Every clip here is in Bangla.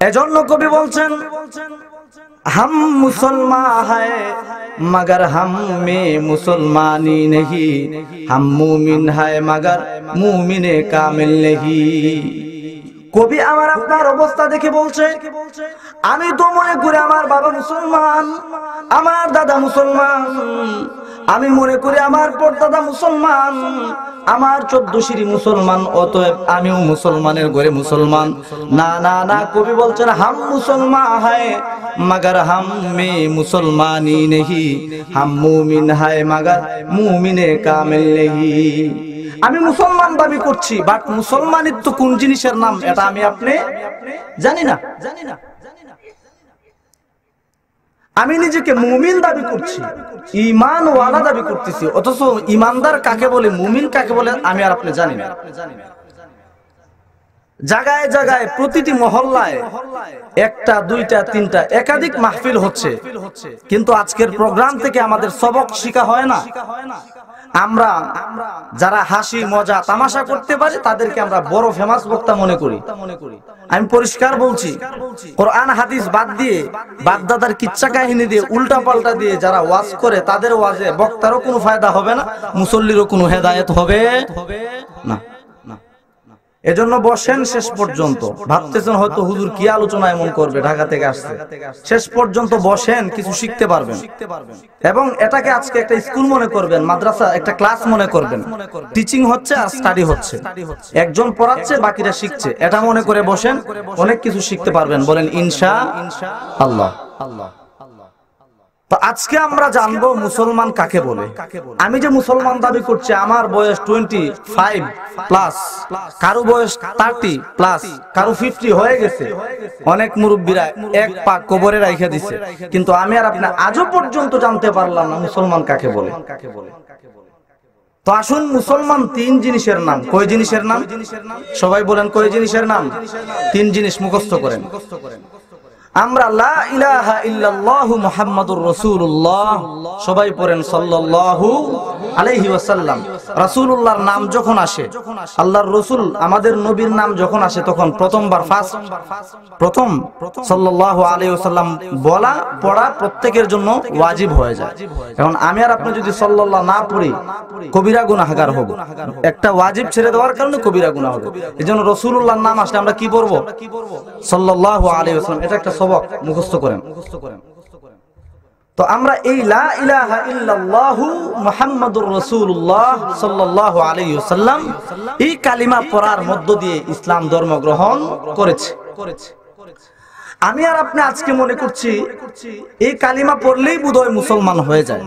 এজন্য কবি বলছেন हम मुसलमान है मगर हम में मुसलमानी नहीं, हम मुमिन है मगर मुमिने कामिल नहीं। কবি আমার আপনার অবস্থা দেখে বলছে, আমি তো মনে করি আমার বাবা মুসলমান, আমার দাদা মুসলমান, আমি মনে করি আমার পরদাদা মুসলমান, আমার 14 সিঁড়ি মুসলমান, অতএব আমিও মুসলমানের ঘরে মুসলমান। না না না, কবি বলছেন হাম মুসলমান হয় मगर हम में मुसलमानी नहीं, हम मुमिन है मगर मुमिने कामिल नहीं। আমি মুসলমান দাবি করছি, বাট মুসলমানিত্ব কোন জিনিসের নাম এটা আমি আপনি জানি না। আমি নিজেকে মুমিন দাবি করছি, ঈমান ওয়ালা দাবি করতেছি, অথচ ঈমানদার কাকে বলে, মুমিন কাকে বলে আমি আর আপনি জানি না। জায়গায় জায়গায় প্রতিটি মহল্লায় একটা, দুইটা, তিনটা, একাধিক মাহফিল হচ্ছে, কিন্তু আজকের প্রোগ্রাম থেকে আমাদের সবক শিখা হয় না। আমরা যারা হাসি মজা তামাশা করতে পারি তাদেরকে আমরা বড় ফেমাস বক্তা মনে করি। আমি পরিষ্কার বলছি, কোরআন হাদিস বাদ দিয়ে, বাপদাদার কিচ্ছা কাহিনী দিয়ে, উল্টা পাল্টা দিয়ে যারা ওয়াজ করে তাদের ওয়াজে বক্তারও কোনো ফায়দা হবে না, মুসল্লিরও কোনো হেদায়েত হবে না। এজন্য বসেন শেষ পর্যন্ত। ভাবতেছেন হয়তো হুজুর কি আলোচনা এমন করবে, ঢাকা থেকে আসছে, শেষ পর্যন্ত বসেন, কিছু শিখতে পারবেন। এবং এটাকে আজকে একটা স্কুল মনে করবেন, মাদ্রাসা একটা ক্লাস মনে করবেন, টিচিং হচ্ছে আর স্টাডি হচ্ছে, একজন পড়াচ্ছে বাকিরা শিখছে, এটা মনে করে বসেন, অনেক কিছু শিখতে পারবেন। বলেন ইনশাআল্লাহ। তো আজকে আমরা জানবো মুসলমান কাকে বলে। আমি যে মুসলমান দাবি করছি, আমার বয়স 25 প্লাস, কারো বয়স 30 প্লাস, কারো 50 হয়ে গেছে, অনেক মুরব্বীরা এক পা কবরে রাইখা দিছে, কিন্তু আমি আর আপনি আজও পর্যন্ত জানতে পারলাম না মুসলমান কাকে বলে। তো আসুন, মুসলমান 3 জিনিসের নাম। কয় জিনিসের নাম? সবাই বলেন কয় জিনিসের নাম? 3 জিনিস মুখস্থ করেন। আমরা লা ইলাহা ইল্লাল্লাহু মুহাম্মাদুর রাসূলুল্লাহ, সবাই পড়েন সাল্লাল্লাহু আলাইহি ওয়াসাল্লাম। রাসূলুল্লাহর নাম যখন আসে, আল্লাহর রাসূল আমাদের নবীর নাম যখন আসে, তখন প্রথম সাল্লাল্লাহু আলাইহি ওয়াসাল্লাম বলা পড়া প্রত্যেকের জন্য ওয়াজিব হয়ে যায়। এখন আমি আর আপনি যদি সাল্লাল্লাহ না পড়ি, কবিরা গুনাহগার হব। একটা ওয়াজিব ছেড়ে দেওয়ার কারণে কবিরা গুনাহ হবে। এজন্য রাসূলুল্লাহর নাম আসলে আমরা কি পড়ব? সাল্লাল্লাহু আলাইহি ওয়াসাল্লাম। এটা একটা সবক, মুখস্থ করেন। তো আমরা এই লা ইলাহা ইল্লাল্লাহু মুহাম্মাদুর রাসূলুল্লাহ সাল্লাল্লাহু আলাইহি ওয়াসাল্লাম এই কালিমা পড়ার মধ্য দিয়ে ইসলাম ধর্ম গ্রহণ করেছে। আমি আর আপনি আজকে মনে করছি এই কালিমা পড়লেই বোধহয় মুসলমান হয়ে যায়।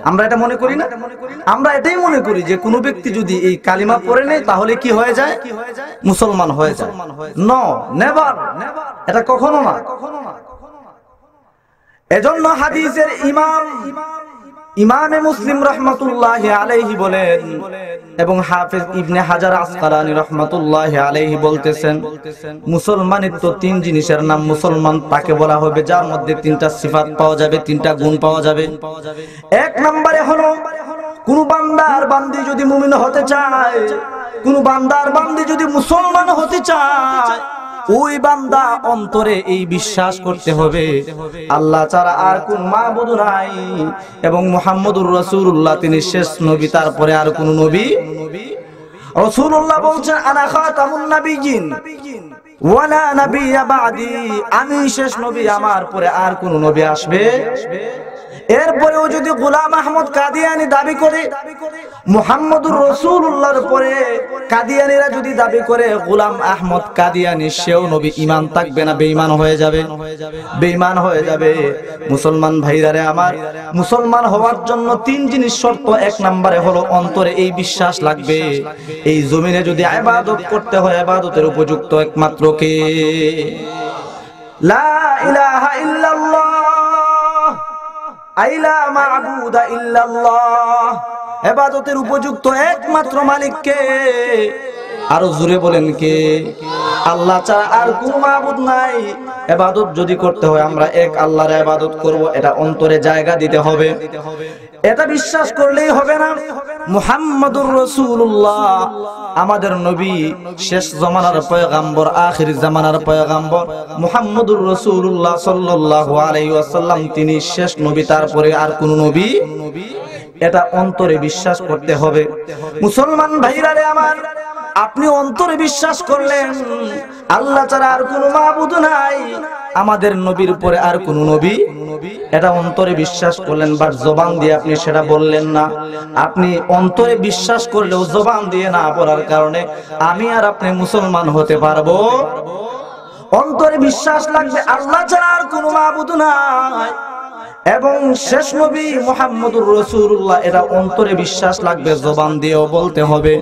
আমরা এটা মনে করি না? আমরা এটাই মনে করি যে কোনো ব্যক্তি যদি এই কালিমা পড়ে নেয় তাহলে কি হয়ে যায়? মুসলমান হয়ে যায়। নো, নেভার, এটা কখনো না। এজন্য হাদিসের ইমামে মুসলিম রাহমাতুল্লাহি আলাইহি বলেন, এবং হাফেজ ইবনে হাজার আসকালানী রাহমাতুল্লাহি আলাইহি বলতেছেন, মুসলমানিত্ব 3 জিনিসের নাম। মুসলমান তাকে বলা হবে যার মধ্যে 3টা সিফাত পাওয়া যাবে, 3টা গুণ পাওয়া যাবে। 1 নম্বরে হলো, কোন বান্দার বান্দি যদি মুমিন হতে চায়, কোন বান্দার বান্দি যদি মুসলমান হতে চায়, ওই বান্দা অন্তরে এই বিশ্বাস করতে হবে আল্লাহ ছাড়া আর কোন মাবুদ নাই, এবং মুহাম্মদুর রাসূলুল্লাহ তিনি শেষ নবী, তারপরে আর কোন নবী। রাসূলুল্লাহ বলেছেন, আনা খাতামুন নাবিয়্যিন ওয়ালা নাবিয়্যা বা'দি, আমি শেষ নবী, আমার পরে আর কোন নবী আসবে। এরপরেও যদি গোলাম আহমদ কাদিয়ানি দাবি করে মুহাম্মদুর রাসূলুল্লাহর পরে কাদিয়ানিরা যদি দাবি করে গোলাম আহমদ কাদিয়ানি সেও নবী, ঈমান থাকবে না, বেঈমান হয়ে যাবে, বেঈমান হয়ে যাবে। মুসলমান ভাইরারে আমার, মুসলমান হওয়ার জন্য 3 জিনিস শর্ত। 1 নম্বরে হলো অন্তরে এই বিশ্বাস লাগবে, এই জমিনে যদি ইবাদত করতে হয়, ইবাদতের উপযুক্ত একমাত্র কে? লা ইলাহা ইল্লাল্লাহ, আইলা মা'বুদা ইল্লাল্লাহ, ইবাদতের উপযুক্ত একমাত্র মালিক কে? আরো জোরে বলেন কে? আল্লাহ ছাড়া আর কোনো মাবুদ নাই। ইবাদত যদি করতে হয় আমরা এক আল্লাহর ইবাদত করব, এটা অন্তরে জায়গা দিতে হবে। এটা বিশ্বাস করলেই হবে না, মুহাম্মাদুর রাসূলুল্লাহ আমাদের নবী, শেষ জামানার পয়গম্বর, আখির জামানার পয়গম্বর মুহাম্মাদুর রাসূলুল্লাহ সাল্লাল্লাহু আলাইহি ওয়াসাল্লাম, তিনি শেষ নবী, তারপরে আর কোন নবী, এটা অন্তরে বিশ্বাস করতে হবে। মুসলমান ভাইরা রে আমার, আপনি অন্তরে বিশ্বাস করলেন আল্লাহ ছাড়া আর কোনো মাবুদ নাই, আমাদের নবীর উপরে আর কোন নবী, এটা অন্তরে বিশ্বাস করলেন, বাট জবান দিয়ে আপনি সেটা বললেন না। আপনি অন্তরে বিশ্বাস করলেও জবান দিয়ে না বলার কারণে আমি আর আপনি মুসলমান হতে পারবো? অন্তরে বিশ্বাস লাগবে আল্লাহ ছাড়া আর কোনো মাবুদ নাই এবং শেষ নবী মুহাম্মদুর রাসূলুল্লাহ, এটা অন্তরে বিশ্বাস লাগবে, জবান দিয়েও বলতে হবে।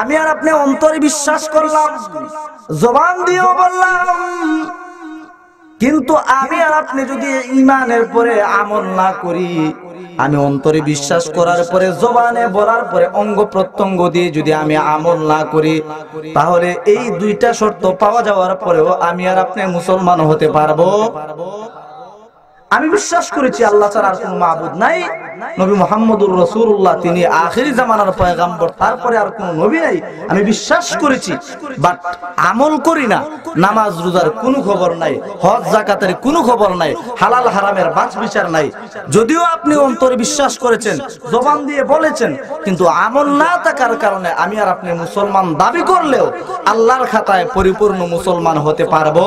আমি আর আপনি অন্তরে বিশ্বাস করলাম, জবান দিয়েও বললাম, কিন্তু আমি আর আপনি যদি ঈমানের পরে আমল না করি, আমি অন্তরে বিশ্বাস করার পরে, জবানে বলার পরে, অঙ্গ প্রত্যঙ্গ দিয়ে যদি আমি আমল না করি, তাহলে এই দুইটা শর্ত পাওয়া যাওয়ার পরেও আমি আর আপনি মুসলমান হতে পারবো? আমি বিশ্বাস করেছি আল্লাহ ছাড়া আর কোনো মাবুদ নাই, নবী মুহাম্মদুর রাসূলুল্লাহ তিনি আখিরি জামানার পয়গম্বর, তারপরে আর কোনো নবী নাই, আমি বিশ্বাস করেছি, বাট আমল করি না। নামাজ রোজার কোনো খবর নাই, হজ যাকাতের কোনো খবর নাই, হালাল হারামের বাছ বিচার নাই। যদিও আপনি অন্তরে বিশ্বাস করেছেন, জবান দিয়ে বলেছেন, কিন্তু আমল না থাকার কারণে আমি আর আপনি মুসলমান দাবি করলেও আল্লাহর খাতায় পরিপূর্ণ মুসলমান হতে পারবো?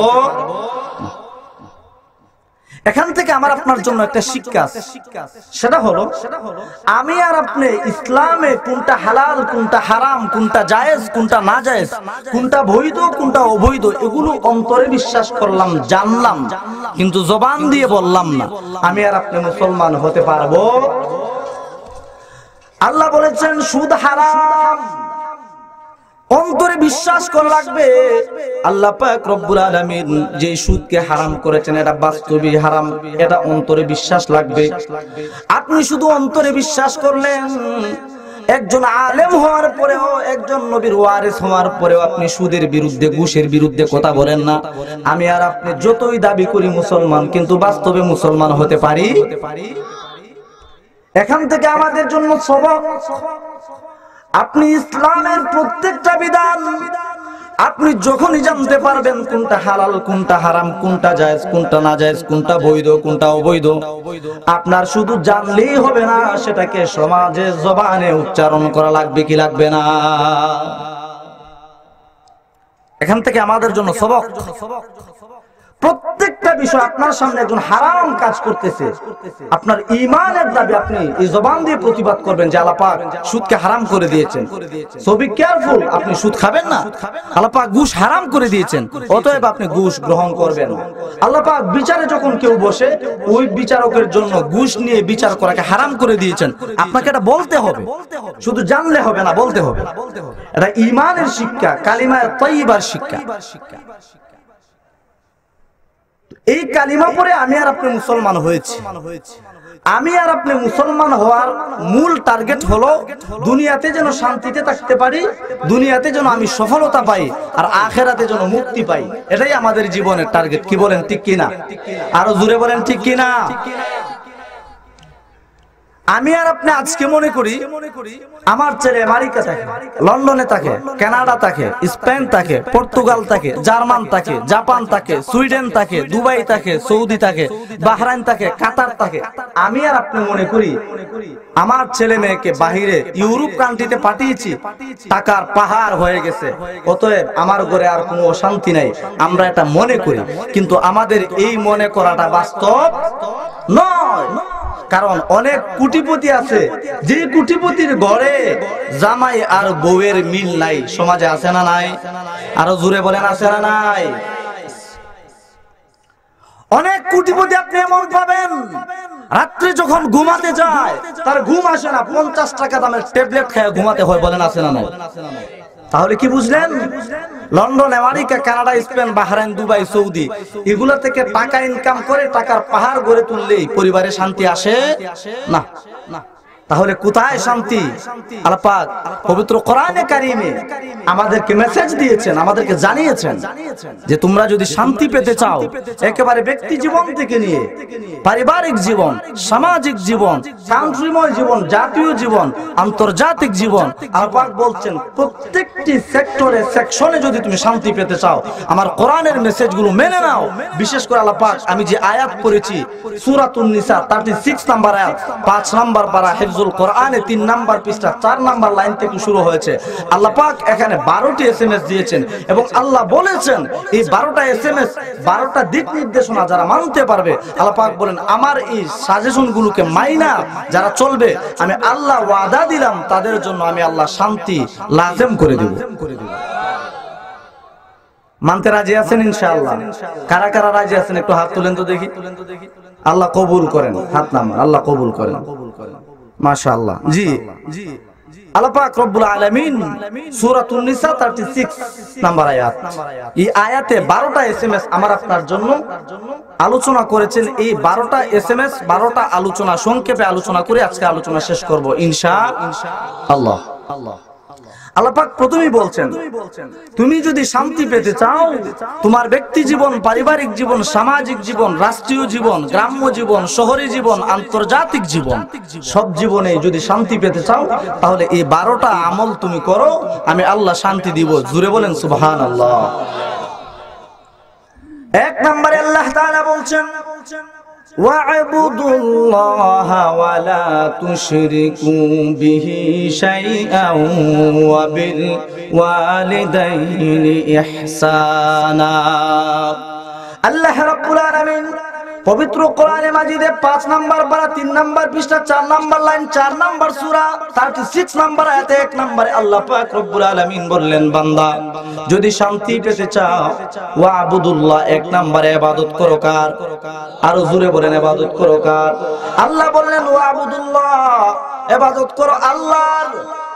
এখান থেকে আমার আপনার জন্য একটা শিক্ষা আছে, সেটা হলো আমি আর আপনি ইসলামে কোনটা হালাল, কোনটা হারাম, কোনটা জায়েজ, কোনটা না জায়েজ, কোনটা বৈধ, কোনটা অবৈধ, এগুলো অন্তরে বিশ্বাস করলাম, জানলাম, কিন্তু জবান দিয়ে বললাম না, আমি আর আপনি মুসলমান হতে পারবো? আল্লাহ বলেছেন সুদ হারাম, অন্তরে বিশ্বাস করা লাগবে আল্লাহ পাক রব্বুল আলামিন যে সুদকে হারাম করেছেন এটা বাস্তবে হারাম, এটা অন্তরে বিশ্বাস লাগবে। আপনি শুধু অন্তরে বিশ্বাস করলেন, একজন আলেম হওয়ার পরেও, একজন নবীর ওয়ারিস হওয়ার পরেও আপনি সুদের বিরুদ্ধে, ঘুষের বিরুদ্ধে কথা বলেন না। আমি আর আপনি যতই দাবি করি মুসলমান, কিন্তু বাস্তবে মুসলমান হতে পারি? এখান থেকে আমাদের জন্য সবক, আপনি ইসলামের প্রত্যেকটা বিধান আপনি যখনই জানতে পারবেন কোনটা হালাল, কোনটা হারাম, কোনটা জায়েজ, কোনটা না জায়েজ, কোনটা বৈধ, কোনটা অবৈধ, আপনার শুধু জানলেই হবে না, সেটাকে সমাজে জবানে উচ্চারণ করা লাগবে কি লাগবে না? এখান থেকে আমাদের জন্য সবক, প্রত্যেকটা বিষয় আপনার সামনে একজন হারাম কাজ করতেছে, আপনার ঈমানের দাবি আপনি এই জবান দিয়ে প্রতিবাদ করবেন যে আল্লাহ পাক সুদকে হারাম করে দিয়েছেন, সো বি কেয়ারফুল, আপনি সুদ খাবেন না, আল্লাহ পাক ঘুষ হারাম করে দিয়েছেন, অতএব আপনি ঘুষ গ্রহণ করবেন। আল্লাহ পাক বিচারে যখন কেউ বসে, ওই বিচারকের জন্য ঘুষ নিয়ে বিচার করাকে হারাম করে দিয়েছেন, আপনাকে এটা বলতে হবে, শুধু জানলে হবে না, বলতে হবে। এটা ঈমানের শিক্ষা, কালিমায়ে তাইয়্যিবার শিক্ষা। এই কালিমা পড়ে আমি আর আপনি মুসলমান হয়েছি। আমি আর আপনি মুসলমান হওয়ার মূল টার্গেট হলো দুনিয়াতে যেন শান্তিতে থাকতে পারি, দুনিয়াতে যেন আমি সফলতা পাই, আর আখেরাতে যেন মুক্তি পাই। এটাই আমাদের জীবনের টার্গেট। কি বলেন, ঠিক কিনা? আরো জোরে বলেন, ঠিক কিনা? আমি আর আপনি আজকে মনে করি আমার ছেলে আমেরিকা থাকে, লন্ডনে থাকে, কানাডা থাকে, স্পেন থাকে, পর্তুগাল থাকে, জার্মান থাকে, জাপান থাকে, সুইডেন থাকে, দুবাই থাকে, সৌদি থাকে, বাহরাইন থাকে, কাতার থাকে। আমি আর আপনি মনে করি আমার ছেলে মেয়েকে বাহিরে ইউরোপ কান্ট্রিতে পাঠিয়েছি, টাকার পাহাড় হয়ে গেছে, অতএব আমার ঘরে আর কোনো অশান্তি নাই, আমরা এটা মনে করি। কিন্তু আমাদের এই মনে করাটা বাস্তব নয়। কারণ অনেক কোটিপতি আছে, যে কোটিপতির ঘরে জামাই আর বউয়ের মিল নাই, সমাজে আছে না নাই? আরো জোরে বলেন, আছে না নাই? অনেক কোটিপতি আপনি এমন পাবেন, রাত্রে যখন ঘুমাতে যায় তার ঘুম আসে না, 50 টাকা দামের ট্যাবলেট খেয়ে ঘুমাতে হয়। বলেন, আছে না নাই? তাহলে কি বুঝলেন? London, America, Canada, Spain, Bahrain, Dubai, Saudi, এগুলা থেকে টাকা ইনকাম করে টাকার পাহাড় গড়ে তুললেই পরিবারে শান্তি আসে না। তাহলে কোথায় শান্তি? আল্লাহ পাক পবিত্র কোরআনে কারিমে আমাদেরকে মেসেজ দিয়েছেন, আমাদেরকে জানিয়েছেন যে তোমরা যদি শান্তি পেতে চাও, একেবারে ব্যক্তি জীবন থেকে নিয়ে পারিবারিক জীবন, সামাজিক জীবন, কান্ট্রিময় জীবন, জাতীয় জীবন, আন্তর্জাতিক জীবন, আল্লাহ পাক বলছেন প্রত্যেকটি সেক্টরে সেকশনে যদি তুমি শান্তি পেতে চাও, আমার কোরআনের মেসেজগুলো মেনে নাও। বিশেষ করে আল্লাহ পাক আমি যে আয়াত পড়েছি সূরাতুন নিসা 36 নাম্বার আয়াত, 5 নাম্বার পারা হিফজুল কোরআনে 3 নাম্বার পৃষ্ঠা 4 নাম্বার লাইন থেকে শুরু হয়েছে। আল্লাহ পাক এখানে 12টি এসএমএস দিয়েছেন এবং আল্লাহ বলেছেন এই 12টা এসএমএস 12টা দিক নির্দেশনা যারা মানতে পারবে, আল্লাহ পাক বলেন আমার এই সাজেশনগুলোকে মাইনা যারা চলবে, আমি আল্লাহ ওয়াদা দিলাম তাদের জন্য আমি আল্লাহ শান্তি লাজেম করে দেব। মানতে রাজি আছেন ইনশাআল্লাহ? কারা কারা রাজি আছেন একটু হাত তুলেন তো দেখি। আল্লাহ কবুল করেন, হাত নামান, আল্লাহ কবুল করেন, মাশাআল্লাহ। জি, আল্লাহ পাক রব্বুল আলামিন সূরাতুন নিসা 36 নাম্বার আয়াত, এই আয়াতে 12টা এসএমএস আমার আপনার জন্য আলোচনা করেছেন। এই 12টা এসএমএস 12টা আলোচনা সংক্ষেপে আলোচনা করে আজকে আলোচনা শেষ করব ইনশাআল্লাহ। আল্লাহ পাক প্রথমেই বলছেন তুমি যদি শান্তি পেতে চাও, তোমার ব্যক্তি জীবন, পারিবারিক জীবন, সামাজিক জীবন, রাষ্ট্রীয় জীবন, গ্রাম্য জীবন, শহরী জীবন, আন্তর্জাতিক জীবন, সব জীবনে যদি শান্তি পেতে চাও তাহলে এই 12টা আমল তুমি করো, আমি আল্লাহ শান্তি দিব। জুড়ে বলেন সুবহানাল্লাহ। 1 নম্বরে আল্লাহ তাআলা বলছেন وَاعْبُدُوا اللَّهَ وَلَا تُشْرِكُوا بِهِ شَيْئًا وَبِالْوَالِدَيْنِ إِحْسَانًا। আল্লাহ রাব্বুল আলামিন পবিত্র কোরআনে মাজিদে 5 নাম্বার পারা 3 নাম্বার পৃষ্ঠা 4 নাম্বার লাইন 4 নাম্বার সূরা 36 নাম্বার আয়াতে 1 নম্বরে আল্লাহ পাক রব্বুল আলামিন বললেন বান্দা যদি শান্তি পেতে চাও ওয়াবুদুল্লাহ, 1 নম্বরে ইবাদত করো কার? আরো জোরে বলেন ইবাদত করো কার? আল্লাহ বললেন ওয়াবুদুল্লাহ, ইবাদত করো আল্লাহর।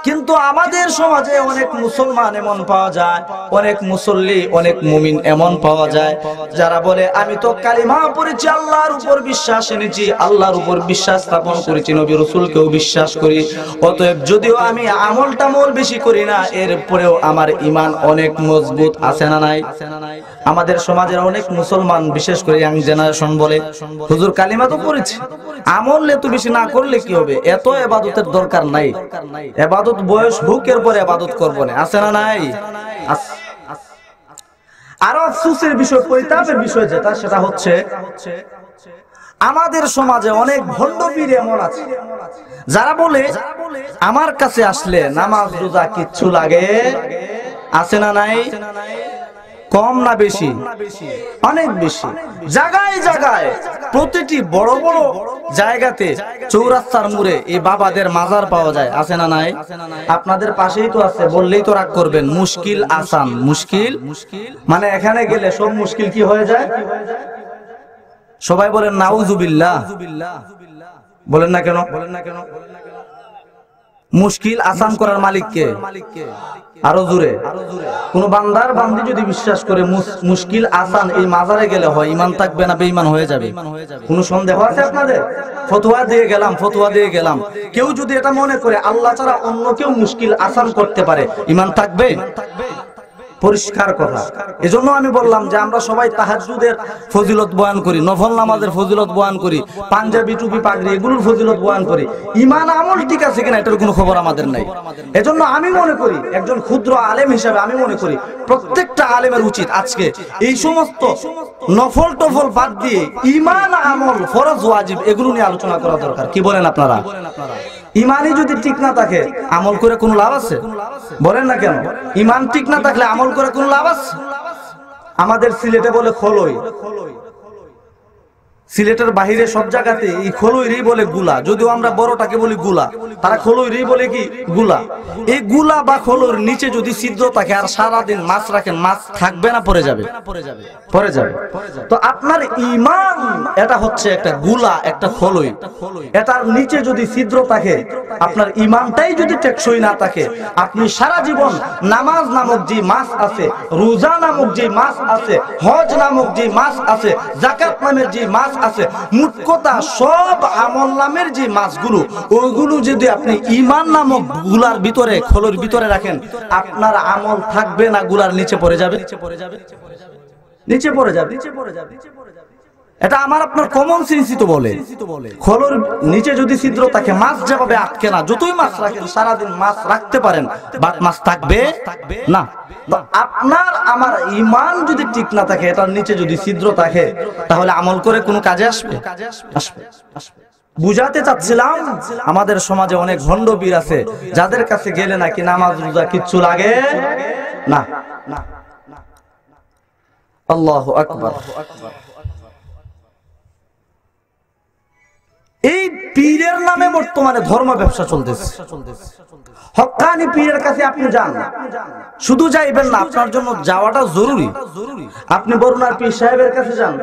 কিন্তু আমাদের সমাজে অনেক মুসলমান এমন পাওয়া যায়, অনেক মুসল্লি, অনেক মুমিন এমন পাওয়া যায় যারা বলে আমি তো কালিমা পড়েছি, আল্লাহর উপর বিশ্বাস এনেছি, আল্লাহর উপর বিশ্বাস স্থাপন করেছি, নবী রাসূলকেও বিশ্বাস করি, অতএব যদিও আমি আমল টামল বেশি করি না এরপরেও আমার ঈমান অনেক মজবুত আছে না নাই? আমাদের সমাজের অনেক মুসলমান বিশেষ করে ইয়াং জেনারেশন বলে হুজুর কালিমা তো পড়েছি, আমল তো বেশি না করলে কি হবে, এত ইবাদতের দরকার নাই, ইবাদত বয়স হুকের পরে ইবাদত করব না, আছে না নাই? আরো আফসোসের বিষয়, পরিতাপের বিষয় যেটা, সেটা হচ্ছে আমাদের সমাজে অনেক ভণ্ড পীর এমন আছে যারা বলে আমার কাছে আসলে নামাজ রোজা কিচ্ছু লাগে, আছে না নাই? কম না বেশি? অনেক বেশি। জায়গায় জায়গায় প্রতিটি বড় বড় জায়গাতে চৌরাস্তার মোড়ে এই বাবাদের মাজার পাওয়া যায়, আছে না নাই? আপনাদের পাশেই তো আছে, বললেই তো রাগ করবেন। মুশকিল আসান, মুশকিল মানে এখানে গেলে সব মুশকিল কি হয়ে যায়? সবাই বলেন নাউজুবিল্লাহ, বলেন না কেন? মুশকিল আসান করার মালিক কে? আরো জোরে। কোন বান্দার বান্দি যদি বিশ্বাস করে মুশকিল আসান এই মাজারে গেলে হয়, ঈমান থাকবে না বেঈমান হয়ে যাবে? কোন সন্দেহ আছে আপনাদের? ফতোয়া দিয়ে গেলাম। কেউ যদি এটা মনে করে আল্লাহ ছাড়া অন্য কেউ মুশকিল আসান করতে পারে, ঈমান থাকবে? পরিষ্কার কথা। এজন্য আমি বললাম যে আমরা সবাই তাহাজ্জুদের ফজিলত বয়ান করি, নফল নামাজের ফজিলত বয়ান করি, পাঞ্জাবি টুপি পাগড়ি এগুলোর ফজিলত বয়ান করি, ঈমান আমল ঠিক আছে কিনা এটার কোনো খবর আমাদের নাই। এজন্য আমি মনে করি একজন ক্ষুদ্র আলেম হিসাবে আমি মনে করি প্রত্যেকটা আলেমের উচিত আজকে এই সমস্ত নফল টফল বাদ দিয়ে ঈমান আমল ফরজ ওয়াজিব এগুলো নিয়ে আলোচনা করা দরকার। কি বলেন আপনারা? ঈমানই যদি ঠিক না থাকে আমল করে কোনো লাভ আছে? বলেন না কেন? ঈমান ঠিক না থাকলে আমল করে কোনো লাভ আছে? আমাদের সিলেটে বলে খোলই, সিলেটের বাহিরে সব জায়গাতে এই খোলইরই বলে গুলা, যদিও আমরা বড়টাকে বলি গুলা, তারা খোলইরই বলে কি গুলা। এই গুলা বা খোলর নিচে যদি ছিদ্র থাকে আর সারাদিন মাছ রাখেন, মাছ থাকবে না পড়ে যাবে? পড়ে যাবে। তো আপনার ঈমান এটা হচ্ছে একটা গুলা, একটা খোলই, এটার নিচে যদি ছিদ্র থাকে, আপনার ঈমানটাই যদি টেকসই না থাকে, আপনি সারা জীবন নামাজ নামক যে মাছ আছে, রোজা নামক যে মাছ আছে, হজ নামক যে মাছ আছে, যাকাত নামের যে মাছ আছে। মোট কথা সব আমল নামের যে মাছগুলো, ওইগুলো যদি আপনি ঈমান নামক গুলার ভিতরে, খোলের ভিতরে রাখেন, আপনার আমল থাকবে না, গুলার নিচে পড়ে যাবে, নিচে পড়ে যাবে। এটা আমার আপনার কমন সেন্সই তো বলে। খোলের নিচে যদি ছিদ্র থাকে, মাছ যেভাবে আটকে না, যতই মাছ রাখেন, সারাদিন মাছ রাখতে পারেন, বাট মাছ থাকবে না। আপনার আমার ঈমান যদি ঠিক না থাকে, এটার নিচে যদি ছিদ্র থাকে, তাহলে আমল করে কোনো কাজে আসবে? বুঝাতে চাচ্ছিলাম, আমাদের সমাজে অনেক ভণ্ড পীর আছে, যাদের কাছে গেলে নাকি নামাজ রোজা কিচ্ছু লাগে না। আল্লাহু আকবার। এই পীরের নামে বর্তমানে ধর্ম ব্যবসা চলতেছে। হক্কানি পীরের কাছে আপনি যান, শুধু যাইবেন না, আপনার জন্য যাওয়াটা জরুরি। আপনি বরুণার পীর সাহেবের কাছে যান,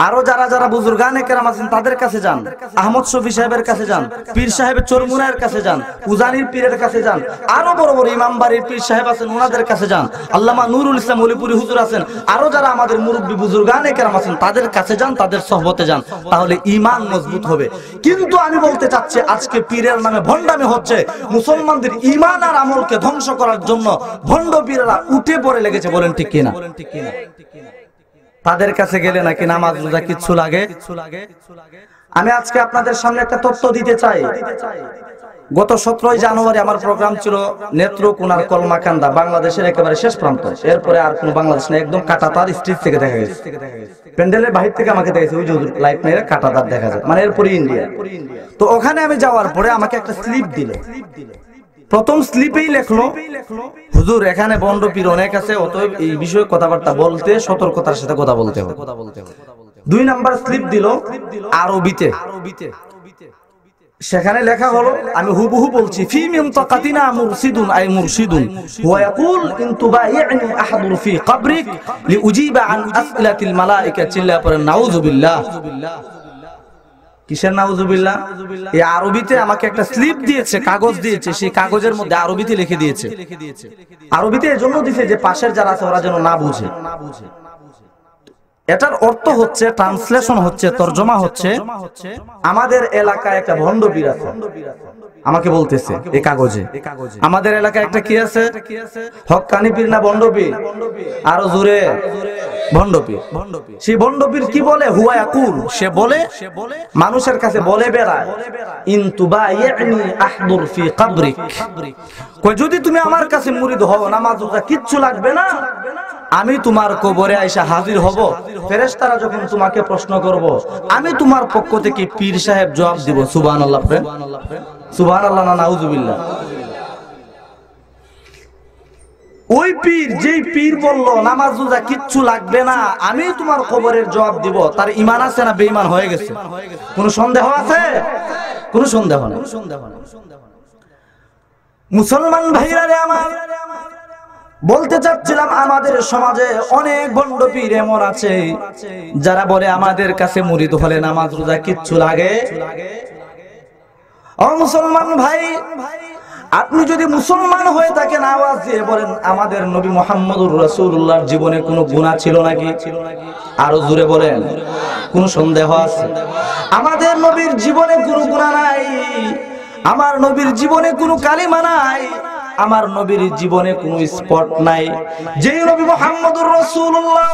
আরো যারা যারা বুজুর্গানে কেরাম আছেন তাদের কাছে যান, আহমদ শফি সাহেবের কাছে যান, পীর সাহেবের চরমুনায়ের কাছে যান, উজানির পীরের কাছে যান, আরো বড় বড় ইমাম বাড়ির পীর সাহেব আছেন, ওনাদের কাছে যান, আল্লামা নুরুল ইসলাম ওলিপুরি হুজুর আছেন, আরো যারা আমাদের মুরব্বী বুজুর্গানে কেরাম আছেন তাদের কাছে যান, তাদের সোহবতে যান, তাহলে ঈমান মজবুত হবে। কিন্তু আমি বলতে চাচ্ছি, আজকে পীরের নামে ভণ্ডামি হচ্ছে। মুসলমানদের ঈমান আর আমলকে ধ্বংস করার জন্য ভণ্ড পীরেরা উঠে পড়ে লেগেছে। বলেন ঠিক কিনা? তাদের কাছে গেলে নাকি নামাজ রোজা কিচ্ছু লাগে। আমি আজকে আপনাদের সামনে একটা তথ্য দিতে চাই। গত 17 জানুয়ারি আমার প্রোগ্রাম ছিল নেত্রকোনার কলমাকান্দা, বাংলাদেশের একেবারে শেষ প্রান্ত। এরপরে আর কোনো বাংলাদেশ না, একদম কাটাতার স্ট্রিট থেকে দেখা গেছে। প্যান্ডেলের বাহির থেকে আমাকে দেখেছে, ওই যে লাইট মেরে কাটাতার দেখা যায়, মানে এরপরে ইন্ডিয়া। তো ওখানে আমি যাওয়ার পরে আমাকে একটা স্লিপ দিল। প্রথম স্লিপেই লেখলো, হুজুর এখানে বন্ড পীর অনেক আছে, অতএব এই বিষয়ে কথাবার্তা বলতে সতর্কতার সাথে কথা বলতে হবে। 2 নাম্বার স্লিপ দিল আরবিতে। সেখানে লেখা হলো, আমি হুবহু বলছি, ফি মিনতাকাতিনা মুরশিদুন আই মুরশিদুন ওয়া ইয়াকুল ইন তুবাইনি আহাদুর ফি কবরিক লিউজিবা আন আসইলাতিল মালায়েকা। চিল্লা পড়েন নাউযুবিল্লাহ। কিসের নাউযুবিল্লাহ? এই আরবিতে আমাকে একটা স্লিপ দিয়েছে, কাগজ দিয়েছে, সেই কাগজের মধ্যে আরবিতে লিখে দিয়েছে। আরবিতে এজন্য দিয়েছে যে পাশের যারা আছে ওরা যেন না বুঝে। এটার অর্থ হচ্ছে, ট্রান্সলেশন হচ্ছে, তরজমা হচ্ছে, আমাদের এলাকায় একটা ভণ্ড পীর আছে। আমাকে বলতেছে এই কাগজে, আমাদের এলাকায় একটা কি আছে? হক্কানি পীর না ভণ্ড পীর? আরো জোরে, ভণ্ড পীর। সেই ভণ্ড পীর কি বলে? হুয়া ইয়াকুল, সে বলে, মানুষের কাছে বলে বেড়ায়, ইন তুবাইনি আহদুর ফি কবরিক, কই যদি তুমি আমার কাছে মুরিদ হও, নামাজ রোজা কিচ্ছু লাগবে না, আমি তোমার কবরে আইসা হাজির হব। ফেরেশতারা যখন তোমাকে প্রশ্ন করব, আমি তোমার পক্ষ থেকে পীর সাহেব জবাব দিব। সুবহানাল্লাহ, সুবহানাল্লাহ না নাউযুবিল্লাহ। ওই পীর, যেই পীর বলল নামাজ রোজা কিচ্ছু লাগবে না, আমি তোমার কবরের জবাব দিব, তার ঈমান আছে না বেঈমান হয়ে গেছে? কোনো সন্দেহ আছে? কোনো সন্দেহ নেই। মুসলমান ভাইরা রে আমার, বলতে চাচ্ছিলাম, আমাদের সমাজে অনেক ভণ্ড পীর এমন আছে যারা বলে আমাদের কাছে মুরিদ হলে নামাজ রোজা কিচ্ছু লাগে। ও মুসলমান ভাই, আপনি যদি মুসলমান হয়ে থাকেন, আওয়াজ দিয়ে বলেন, আমাদের নবী মুহাম্মদুর রাসূলুল্লাহর জীবনে কোনো গুনাহ ছিল নাকি? আরো জোরে বলেন, কোনো সন্দেহ আছে? আমাদের নবীর জীবনে কোনো গুনাহ নাই, আমার নবীর জীবনে কোনো কালিমা নাই, আমার নবীর জীবনে কোনো স্পট নাই। যেই নবী মুহাম্মদুর রাসূলুল্লাহ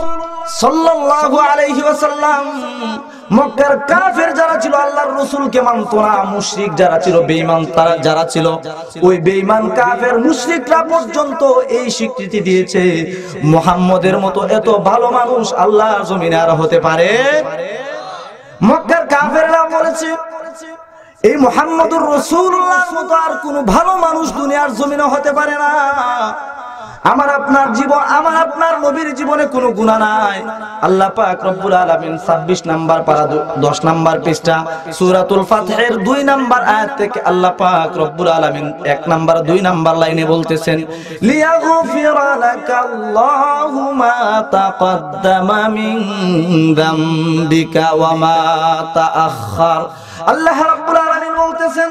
সাল্লাল্লাহু আলাইহি ওয়াসাল্লাম, মক্কার কাফের যারা ছিল আল্লাহর রাসূলকে মানত না, মুশরিক যারা ছিল, বেঈমান তারা যারা ছিল, ওই বেঈমান কাফের মুশরিকরা পর্যন্ত এই স্বীকৃতি দিয়েছে, মুহাম্মদের মতো এত ভালো মানুষ আল্লাহর জমিনে আর হতে পারে? মক্কার কাফেররা বলেছে, এই মুহাম্মদুর রাসূলুল্লাহর মতো আর কোনো ভালো মানুষ দুনিয়ার জমিনে হতে পারে না। আমার আপনার জীবন, আমার আপনার নবীর জীবনে কোনো গুনাহ নাই। আল্লাহ পাক রব্বুল আলামিন 26 নাম্বার পারা 10 নাম্বার পৃষ্ঠা সূরাতুল ফাতহের 2 নাম্বার আয়াত থেকে আল্লাহ পাক রব্বুল আলামিন 1 নাম্বার 2 নাম্বার লাইনে বলতেছেন, লিয়াগফিরা লাকাল্লাহু মা তাকদ্দামা মিন যামবিকা ওয়া মা তাআখার। আল্লাহ রাব্বুল আলামিন বলতেছেন,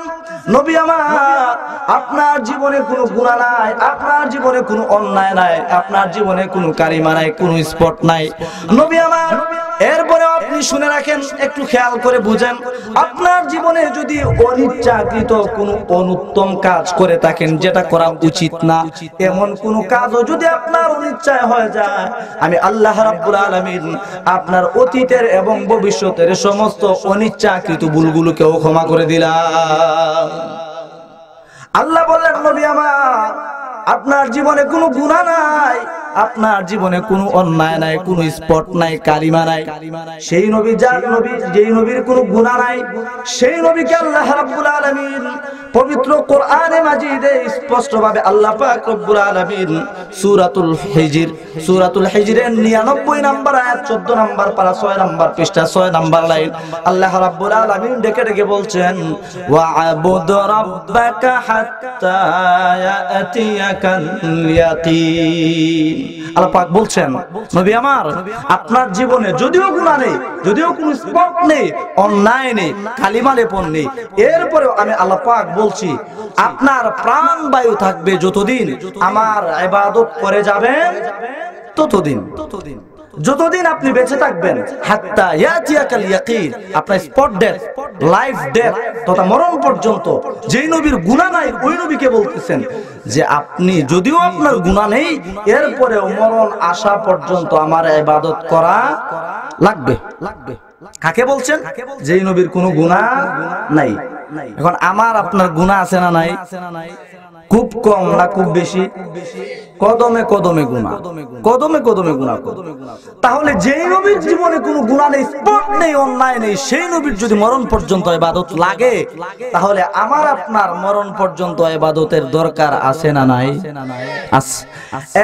নবী আমার, আপনার জীবনে কোনো গুনাহ নাই, আপনার জীবনে কোনো অন্যায় নাই, আপনার জীবনে কোনো কালিমা নাই, কোনো স্পট নাই। নবী আমার, এরপরে আপনি নবী শুনে রাখেন, একটু খেয়াল করে বুঝেন। আপনার জীবনে যদি অনিচ্ছাকৃত কোনো অনুত্তম কাজ করে থাকেন, যেটা করা উচিত না, এমন কোন কাজও যদি আপনার অনিচ্ছায় হয়ে যায়, আমি আল্লাহ রাব্বুল আলামিন আপনার অতীতের এবং ভবিষ্যতের সমস্ত অনিচ্ছাকৃত ভুলগুলোকেও ক্ষমা করে দিলাম। আল্লাহ বললেন, নবী আমার, আপনার জীবনে কোনো গুনাহ নাই, আপনার জীবনে কোনো অন্যায় নাই, কোনো স্পট নাই, কালিমা নাই। সেই নবী, যার নবী, যেই নবীর কোনো গুনাহ নাই, সেই নবীকে আল্লাহ রাব্বুল আলামিন পবিত্র কোরআনে মাজিদে স্পষ্টভাবে আল্লাহ পাক রব্বুল আলামিন সূরাতুল হিজরের 99 নম্বর আয়াত, 14 নম্বর পারা, 6 নম্বর পৃষ্ঠা, 6 নম্বর লাইন, আল্লাহ রাব্বুল আলামিন ডেকে ডেকে বলছেন, ওয়া'বুদ রাব্বাকা হাত্তা ইয়াতিয়াকাল ইয়াকিন। আল্লাহ পাক বলছেন, নবী আমার, আপনার জীবনে যদিও গুনাহ নেই, যদিও কোনো স্পট নেই, অন্যায় নেই, কালিমা লেপন নেই, এরপরেও আমি আল্লাহ পাক বলছি, আপনার প্রাণ বায়ু থাকবে যতদিন, আমার ইবাদত করে যাবেন ততদিন, যতদিন আপনি বেঁচে থাকবেন, হাত্তা ইয়াতিয়াকাল ইয়াকিন, আপনার স্পট ডেথ, লাইফ ডেথ তথা মরণ পর্যন্ত। যেই নবীর গুনাহ নাই, ওই নবীকে বলতেছেন যে আপনি যদিও আপনার গুনাহ নেই, এরপরেও মরণ আসা পর্যন্ত আমার ইবাদত করা লাগবে। কাকে বলছেন? যেই নবীর কোনো গুনাহ নাই। এখন আমার আপনার গুনাহ আছে না নাই? খুব কম না খুব বেশি? কদমে কদমে গুনাহ, কদমে কদমে গুনাহ। তাহলে যেই নবীর জীবনে কোনো গুনাহ নেই, স্পট নেই, অন্যায় নেই, সেই নবীর যদি মরণ পর্যন্ত ইবাদত লাগে, তাহলে আমার আপনার মরণ পর্যন্ত ইবাদতের দরকার আছে না নাই? আছে।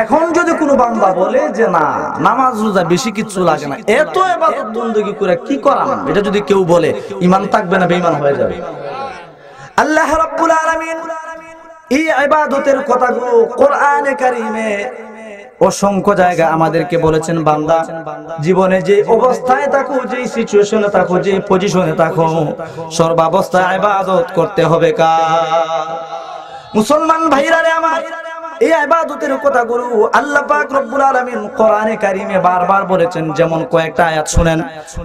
এখন যদি কোনো বান্দা বলে যে না, নামাজ রোজা বেশি কিছু লাগে না, এত ইবাদত বندگی করে কি করাম, এটা যদি কেউ বলে, ঈমান থাকবে না বেঈমান হয়ে যাবে। আল্লাহ রাব্বুল আলামিন এই ইবাদতের কথাগুলো কোরআনে কারীমে অসংখ্য জায়গা আমাদেরকে বলেছেন, বান্দা জীবনে যে অবস্থায় থাকো, যে সিচুয়েশনে থাকো, যে পজিশনে থাকো, সর্বাবস্থায় ইবাদত করতে হবে কার? মুসলমান ভাইরা রে আমার, এই ইবাদতের কথাগুলো আল্লাহ পাক রব্বুল আলামিন কোরআনে কারীমে বারবার বলেছেন। যেমন কয়েকটা আয়াত শুনেন।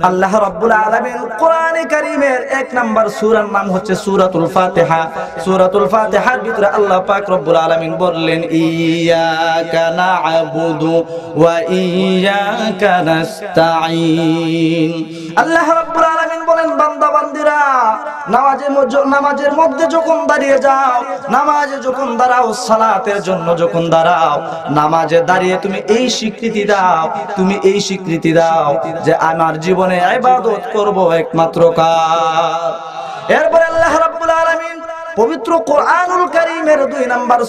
আল্লাহ রব্বুল আলামিন কোরআনে কারীমের 1 নাম্বার সূরার নাম হচ্ছে সূরাতুল ফাতিহা। সূরাতুল ফাতিহার ভিতরে আল্লাহ পাক রব্বুল আলামিন বললেন, ইয়্যাকা না'বুদু ওয়া ইয়্যাকা নাস্তাঈন। আল্লাহ রব্বুল আলামিন বলেন, বান্দা বান্দিরা, নামাজের মধ্যে যখন দাঁড়িয়ে যাও, নামাজে যখন দাঁড়াও, সালাতের জন্য যখন দাঁড়াও, নামাজে দাঁড়িয়ে তুমি এই স্বীকৃতি দাও, তুমি এই স্বীকৃতি দাও যে আমার জীবনে ইবাদত করব একমাত্র কার? এরপর আল্লাহ রাব্বুল আলামিন পবিত্র কোরআনুল কারীমের 2 নাম্বার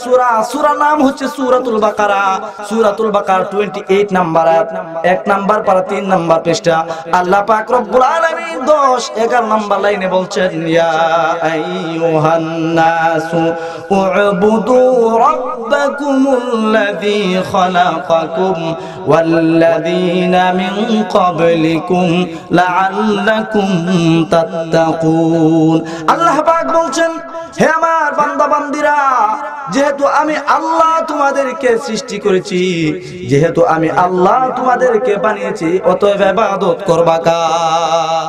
সূরার নাম হচ্ছে সূরাতুল বাকারা। সূরাতুল বাকারা 28 নাম্বার আয়াত, 1 নাম্বার পারা, 3 নাম্বার পৃষ্ঠা। আল্লাহ পাক রব্বুল আলামিন 10-11 নাম্বার লাইনে বলছেন, ইয়া আইয়ুহান নাসু উ'বুদু রাব্বাকুমুল্লাযী খালাকাকুম ওয়াল্লাযীনা মিন ক্বাবলিকুম লাআল্লাকুম তাত্তাকুন। আল্লাহ পাক বলছেন, হে আমার বান্দা বান্দিরা, যেহেতু আমি আল্লাহ তোমাদেরকে সৃষ্টি করেছি, যেহেতু আমি আল্লাহ তোমাদেরকে বানিয়েছি, অতএব ইবাদত করবা কার?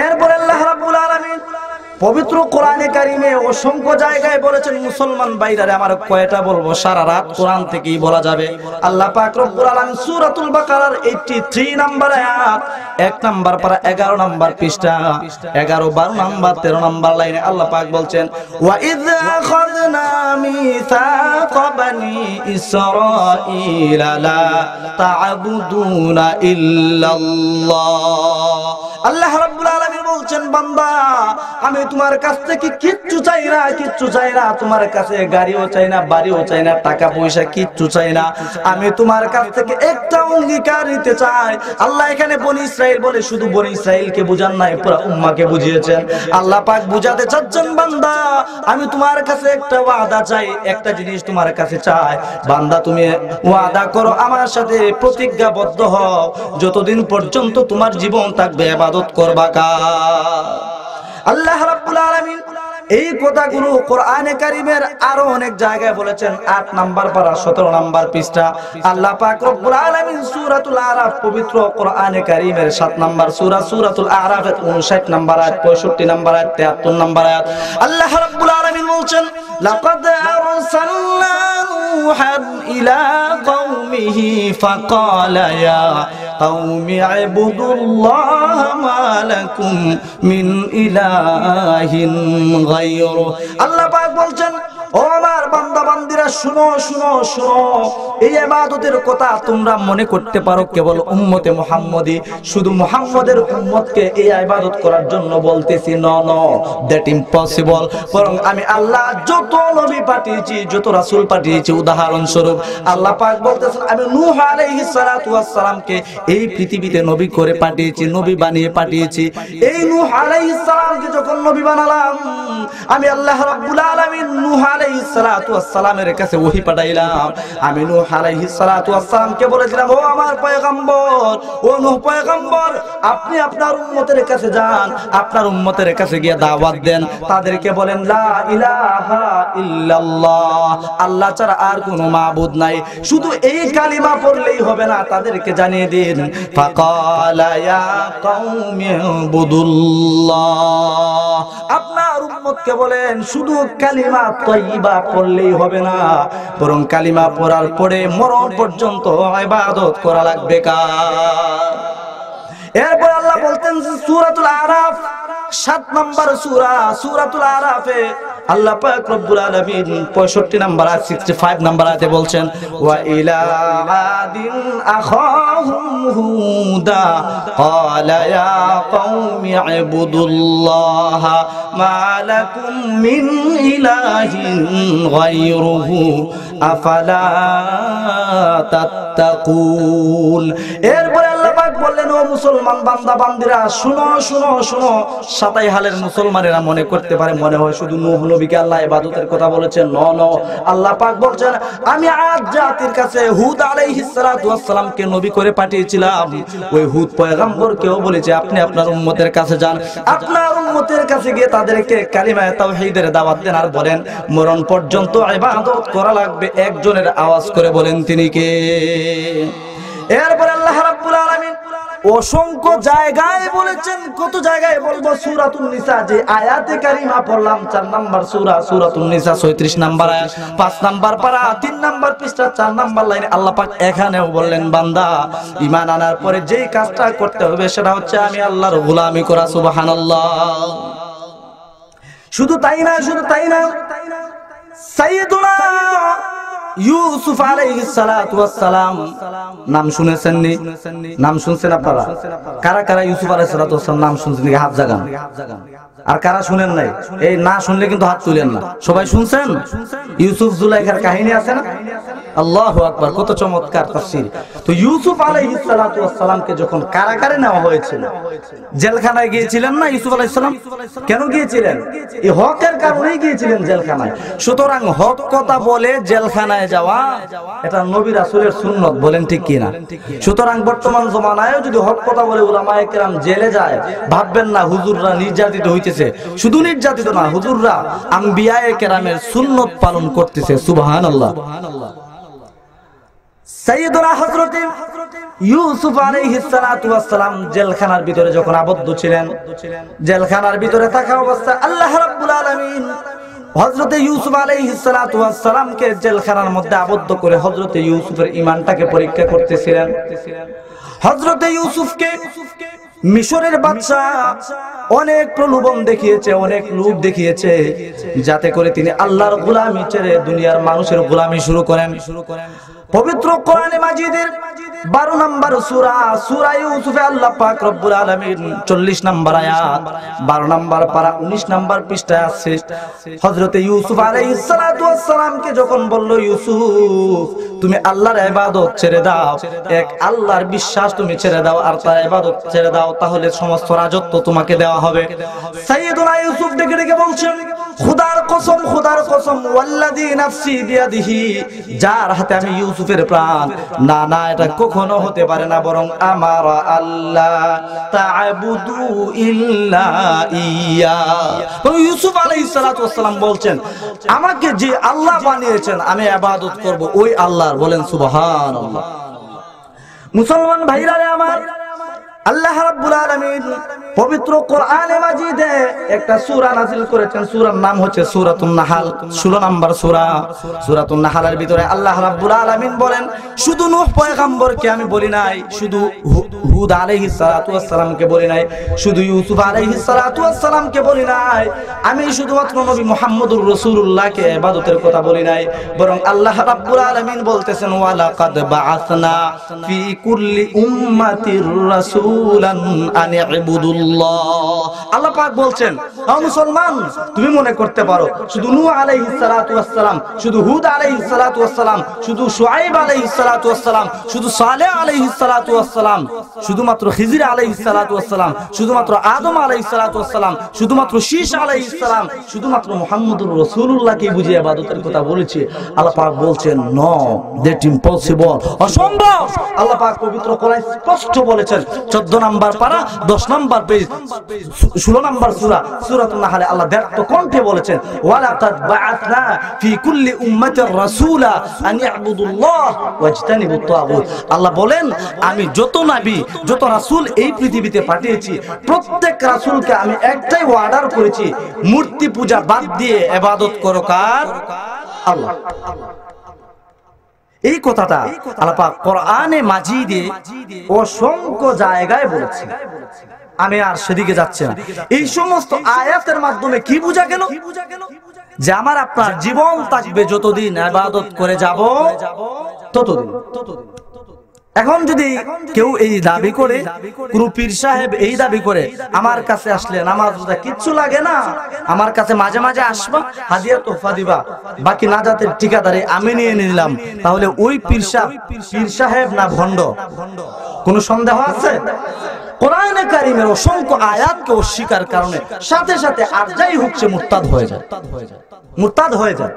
এরপর আল্লাহ রাব্বুল আলামিন পবিত্র কোরআনে কারীমে অসংখ্য জায়গায় বলেছেন। মুসলমান ভাইরা আমার, কয়টা বলবো, সারা রাত কোরআন থেকেই বলা যাবে। আল্লাহ পাক রব্বুল আলামিন সূরাতুল বাকারার 83 নাম্বার আয়াত, 1 নাম্বার পারা, 11 নাম্বার পৃষ্ঠা, 11, 12 নাম্বার, 13 নাম্বার লাইনে আল্লাহ পাক বলছেন, ওয়া ইয আখাযনা মিসাকা বানি ইসরাঈলা লা তা'বুদুনা ইল্লাল্লাহ। আল্লাহ রাব্বুল আলামিন বলছেন, বান্দা আমি তোমার কাছ থেকে কিচ্ছু চাই না, কিচ্ছু চাই না। তোমার কাছে গাড়িও চাই না, বাড়িও চাই না, টাকা পয়সা কিচ্ছু চাই না। আমি তোমার কাছ থেকে একটা অঙ্গীকার নিতে চাই। আল্লাহ এখানে বনি ইসরাইল বলে শুধু বনি ইসরাইলকে বুঝান নাই, পুরো উম্মাহকে বুঝিয়েছেন। আল্লাহ পাক বুঝাতে চাচ্ছেন, বান্দা আমি তোমার কাছে একটা ওয়াদা চাই, একটা জিনিস তোমার কাছে চাই। বান্দা তুমি ওয়াদা করো, আমার সাথে প্রতিজ্ঞাবদ্ধ হও, যতদিন পর্যন্ত তোমার জীবন থাকবে ইবাদত করবা কার? আল্লাহ রাব্বুল আলামিন এই কথাগুলো কোরআনে কারীমের আরো অনেক জায়গায় বলেছেন। 8 নাম্বার পারা 17 নাম্বার পৃষ্ঠা আল্লাহ পাক রব্বুল আলামিন সূরাতুল আরাফ পবিত্র কোরআনে কারীমের 7 নাম্বার সূরা সূরাতুল আরাফের 59 নাম্বার আয়াত, 65 নাম্বার আয়াত, 73 নাম্বার আয়াত আল্লাহ রাব্বুল আলামিন বলছেন লাকাদ আরসালনা নূহান ইলা কওমিহি ফাকালা ইয়া কওমি ইবুদুল্লাহ মা লাকুম মিন ইলাহিন গায়রু। আল্লাহ পাক বলছেন ও আমার বান্দা বান্দীরা শুনো শুনো শুনো, এই ইবাদতের কথা তোমরা মনে করতে পারো কেবল উম্মতে মুহাম্মদী, শুধু মুহাম্মদের উম্মতকে এই ইবাদত করার জন্য বলতেছি। No no, that impossible. বরং আমি আল্লাহ যত নবী পাঠিয়েছি, যত রাসূল পাঠিয়েছি, উদাহরণ স্বরূপ আল্লাহ পাক বলতেছেন আমি নূহ আলাইহিস সালাতু ওয়াস সালামকে এই পৃথিবীতে নবী করে পাঠিয়েছি, নবী বানিয়ে পাঠিয়েছি। এই নূহ আলাইহিস সালামকে যখন নবী বানালাম, আমি আল্লাহ রাব্বুল আলামিন নূহ আলাইহিস সালাতু ওয়াস সালামের কাছে ওহী পাঠাইলাম। আমি নূহ আলাইহিস সালাতু ওয়াস সালামকে বলেছিলাম ও আমার পয়গম্বর, ও নূহ পয়গম্বর, আপনি আপনার উম্মতের কাছে যান, আপনার উম্মতের কাছে গিয়ে দাওয়াত দেন, তাদেরকে বলেন লা ইলাহা ইল্লাল্লাহ, আল্লাহ ছাড়া আর কোনো মাবুদ নাই। শুধু এই কালিমা পড়লেই হবে না, তাদেরকে জানিয়ে দিন ফাকালা ইয়া কওমি ইবুদুল্লাহ, আপনার উম্মতকে বলেন শুধু কালিমা তাইয়্যিবা পড়লেই হবে না, বরং কালিমা পড়ার পরে মরণ পর্যন্ত ইবাদত করা লাগবে কার। এরপর আল্লাহ বলতেন সূরাতুল আরাফ 7 নাম্বার সূরা, সূরাতুল আরাফে আল্লাহ পাক রব্বুল আলামিন 65 নাম্বার আয়াত 65 নাম্বার আয়াতে বলছেন ওয়া ইলা আদিন আখাহুম হুদা ক্বালা ইয়া কওমি ইবুদুল্লাহ মা লাকুম মিন ইলাহিন গায়রুহু আফালা তাত্তাকুন। এরপর আল্লাহ পাক বললেন ও মুসলমান বান্দা বান্দীরা শুনো শুনো শুনো। 27 হালের মুসলমানেরা মনে করতে পারে মনে হয় শুধু নূহ নবীকে আল্লাহ ইবাদতের কথা বলেছেন। ন ন, আল্লাহ পাক বলছেন আমি আদ জাতির কাছে হুদ আলাইহিস সালাতু ওয়াস সালামকে নবী করে পাঠিয়েছিলাম। ওই হুদ পয়গম্বরকেও বলেছে আপনি আপনার উম্মতের কাছে যান, আপনার উম্মতের কাছে গিয়ে তাদেরকে কালিমা তাওহীদের দাওয়াত দেন আর বলেন মরণ পর্যন্ত ইবাদত করা লাগবে। একজনের আওয়াজ করে বলেন তিনি কে? এরপর আল্লাহ রাব্বুল আলামিন অসংখ্য জায়গায় বলেছেন। কত জায়গায় বলবো? সূরাতুন নিসা যে আয়াতে কারিমা পড়লাম 4 নাম্বার সূরা সূরাতুন নিসা 36 নাম্বার আয়াত 5 নাম্বার পারা 3 নাম্বার পৃষ্ঠা 4 নাম্বার লাইনে আল্লাহ পাক এখানেও বললেন বান্দা ঈমান আনার পরে যেই কাজটা করতে হবে সেটা হচ্ছে আমি আল্লাহর গোলামি করা। সুবহানাল্লাহ। শুধু তাই না, শুধু তাই না, সাইয়্যিদুনা ইউসুফ আলাইহিস সালাতু ওয়াস সালাম নাম শুনেছেন নি? নাম শুনছেন আপনারা? কারা কারা ইউসুফ আলাইহিস সালাতু ওয়াস সালাম নাম শুনছেন? হাত জাগান। আর কারা শুনেন নাই? এই না শুনলে কিন্তু হাত তুলেন না। সবাই শুনছেন? ইউসুফ জুলাইখার কাহিনী আছে না? আল্লাহু আকবার, কত চমৎকার তাফসীর। তো ইউসুফ আলাইহিস সালাতু ওয়াস সালামকে যখন কারাগারে নেওয়া হয়েছিল, জেলখানায় গিয়েছিলেন না ইউসুফ আলাইহিস সালাম? কেন গিয়েছিলেন? এই হকের কারণেই গিয়েছিলেন জেলখানায়। সুতরাং হক কথা বলে জেলখানায় যাওয়া এটা নবী রাসূলের সুন্নাত, বলেন ঠিক কি না? সুতরাং বর্তমান জমানায়ও যদি হক কথা বলে উলামায়ে কেরাম জেলে যায়, ভাববেন না হুজুররা নির্যাতিত হইতেছে। শুধু নির্যাতিত না, হুজুররা আম্বিয়ায়ে কেরামের সুন্নাত পালন করতেছে। সুবহানাল্লাহ। সাইয়্যিদুনা হযরত ইউসুফ আলাইহিস সালাতু ওয়াস সালাম জেলখানার ভিতরে যখন আবদ্ধ ছিলেন, জেলখানার ভিতরে থাকা অবস্থায় আল্লাহ রাব্বুল আলামিন হযরত ইউসুফ আলাইহিস সালাতু ওয়াস সালামকে জেলখানার মধ্যে আবদ্ধ করে হযরত ইউসুফের ঈমানটাকে পরীক্ষা করতেছিলেন। হযরত ইউসুফকে মিশরের বাদশা অনেক প্রলোভন দেখিয়েছে, অনেক লোভ দেখিয়েছে, যাতে করে তিনি আল্লাহর গোলামি ছেড়ে দুনিয়ার মানুষের গোলামি শুরু করেন। পবিত্র কোরআনে মাজিদের 12 নম্বর সূরা সূরা ইউসুফে আল্লাহ পাক রব্বুল আলামিন 40 নম্বর আয়াত 12 নম্বর পারা 19 নম্বর পৃষ্ঠায় আছে। হযরত ইউসুফ আলাইহিস সালাতু ওয়াস সালামকে যখন বলল ইউসুফ তুমি আল্লাহর ইবাদত ছেড়ে দাও, এক আল্লাহর বিশ্বাস তুমি ছেড়ে দাও আর তার ইবাদত ছেড়ে দাও, তাহলে সমস্ত রাজত্ব তোমাকে দেওয়া হবে। সাইয়্যিদুনা ইউসুফ ডেকে ডেকে বলছেন খোদার কসম ওয়াল্লাযী নাফসি বিয়াদিহি, যার হাতে আমি ইউসুফের প্রাণ, না না এটা কখনো হতে পারে না, বরং আমার আল্লাহ তা'বুদু ইল্লা ইয়া। ইউসুফ আলাইহিস সালাতু ওয়াস সালাম বলছেন আমাকে যে আল্লাহ বানিয়েছেন আমি ইবাদত করব ওই আল্লাহর। বলেন সুবহানাল্লাহ। মুসলমান ভাইরা আমার, আল্লাহ রাব্বুল আলামিন পবিত্র কোরআনে মাজিদে একটা সূরা নাযিল করেছেন। সূরার নাম হচ্ছে সূরাতুন নাহাল, 16 নম্বর সূরা। সূরাতুন নাহালের ভিতরে আল্লাহ রাব্বুল আলামিন বলেন শুধু নূহ পয়গম্বরকে আমি বলি নাই, শুধু হুদ আলাইহিস সালাতু ওয়াস সালামকে বলি নাই, শুধু ইউসুফ আলাইহিস সালাতু ওয়াস সালামকে বলি নাই, আমি শুধুমাত্র নবী মুহাম্মদুর রাসূলুল্লাহকে ইবাদতের কথা বলি নাই, বরং আল্লাহ রাব্বুল আলামিন বলতেছেন ওয়ালাকাদ বাআসনা ফি কুল্লি উম্মাতির রাসূলান আন ইবুদুল্লাহ। আল্লাহ পাক বলছেন ও মুসলমান, তুমি মনে করতে পারো শুধু নূহ আলাইহিস সালাতু ওয়াস সালাম, শুধু হুদ আলাইহিস সালাতু ওয়াস সালাম, শুধু শুআইব আলাইহিস সালাতু ওয়াস সালাম, শুধু সালেহ আলাইহিস সালাতু ওয়াস সালাম, শুধুমাত্র খিজির আলাইহিস সালাতু ওয়াস সালাম, শুধুমাত্র আদম আলাইহিস সালাতু ওয়াস সালাম, শুধুমাত্র শীশ আলাইহিস সালাম, শুধুমাত্র মুহাম্মদুর রাসূলুল্লাহকে বুঝিয়ে ইবাদতের কথা বলেছে। আল্লাহ পাক বলছেন নো, দ্যাট ইম্পসিবল, অসম্ভব। আল্লাহ পাক পবিত্র কোরআনে স্পষ্ট বলেছেন 14 নম্বর পারা 10 নম্বর পেজ 16 নম্বর সূরা সূরাতুন নাহলে আল্লাহ ব্যক্ত কণ্ঠে বলেছেন ওয়ালাকাদ বাআসনা ফি কুল্লি উম্মাতির রাসূলা আন ইয়াবুদুল্লাহ ওয়াজতানিবুত তাগুত। আল্লাহ বলেন আমি যত নবী যত রাসূল এই পৃথিবীতে পাঠিয়েছি প্রত্যেক রাসূলকে আমি একটাই অর্ডার করেছি, মূর্তি পূজা বাদ দিয়ে ইবাদত করো কার? আল্লাহ। এই কথাটা আল্লাহ পাক কোরআনে মাজিদে অসংখ্য জায়গায় বলেছেন। আমি আর সেদিকে যাচ্ছি না। এই সমস্ত আয়াতের মাধ্যমে কি বোঝা গেল? যে আমার আপনার জীবন থাকবে যতদিন ইবাদত করে যাব ততদিন। এখন যদি কেউ এই দাবি করে, কোন পীর সাহেব এই দাবি করে আমার কাছে আসলে নামাজ রোজা কিচ্ছু লাগে না, আমার কাছে মাঝে মাঝে আসবা, হাদিয়া তোহফা দিবা, বাকি নাজাতের ঠিকাদারি আমি নিয়ে নিলাম, তাহলে ওই পীর সাহেব না ভণ্ড? কোন সন্দেহ আছে? কোরআনে কারীমের অসংখ্য আয়াতকে অস্বীকার কারণে সাথে সাথে আর যাই হচ্ছে মুরতাদ হয়ে যায়, মুরতাদ হয়ে যায়।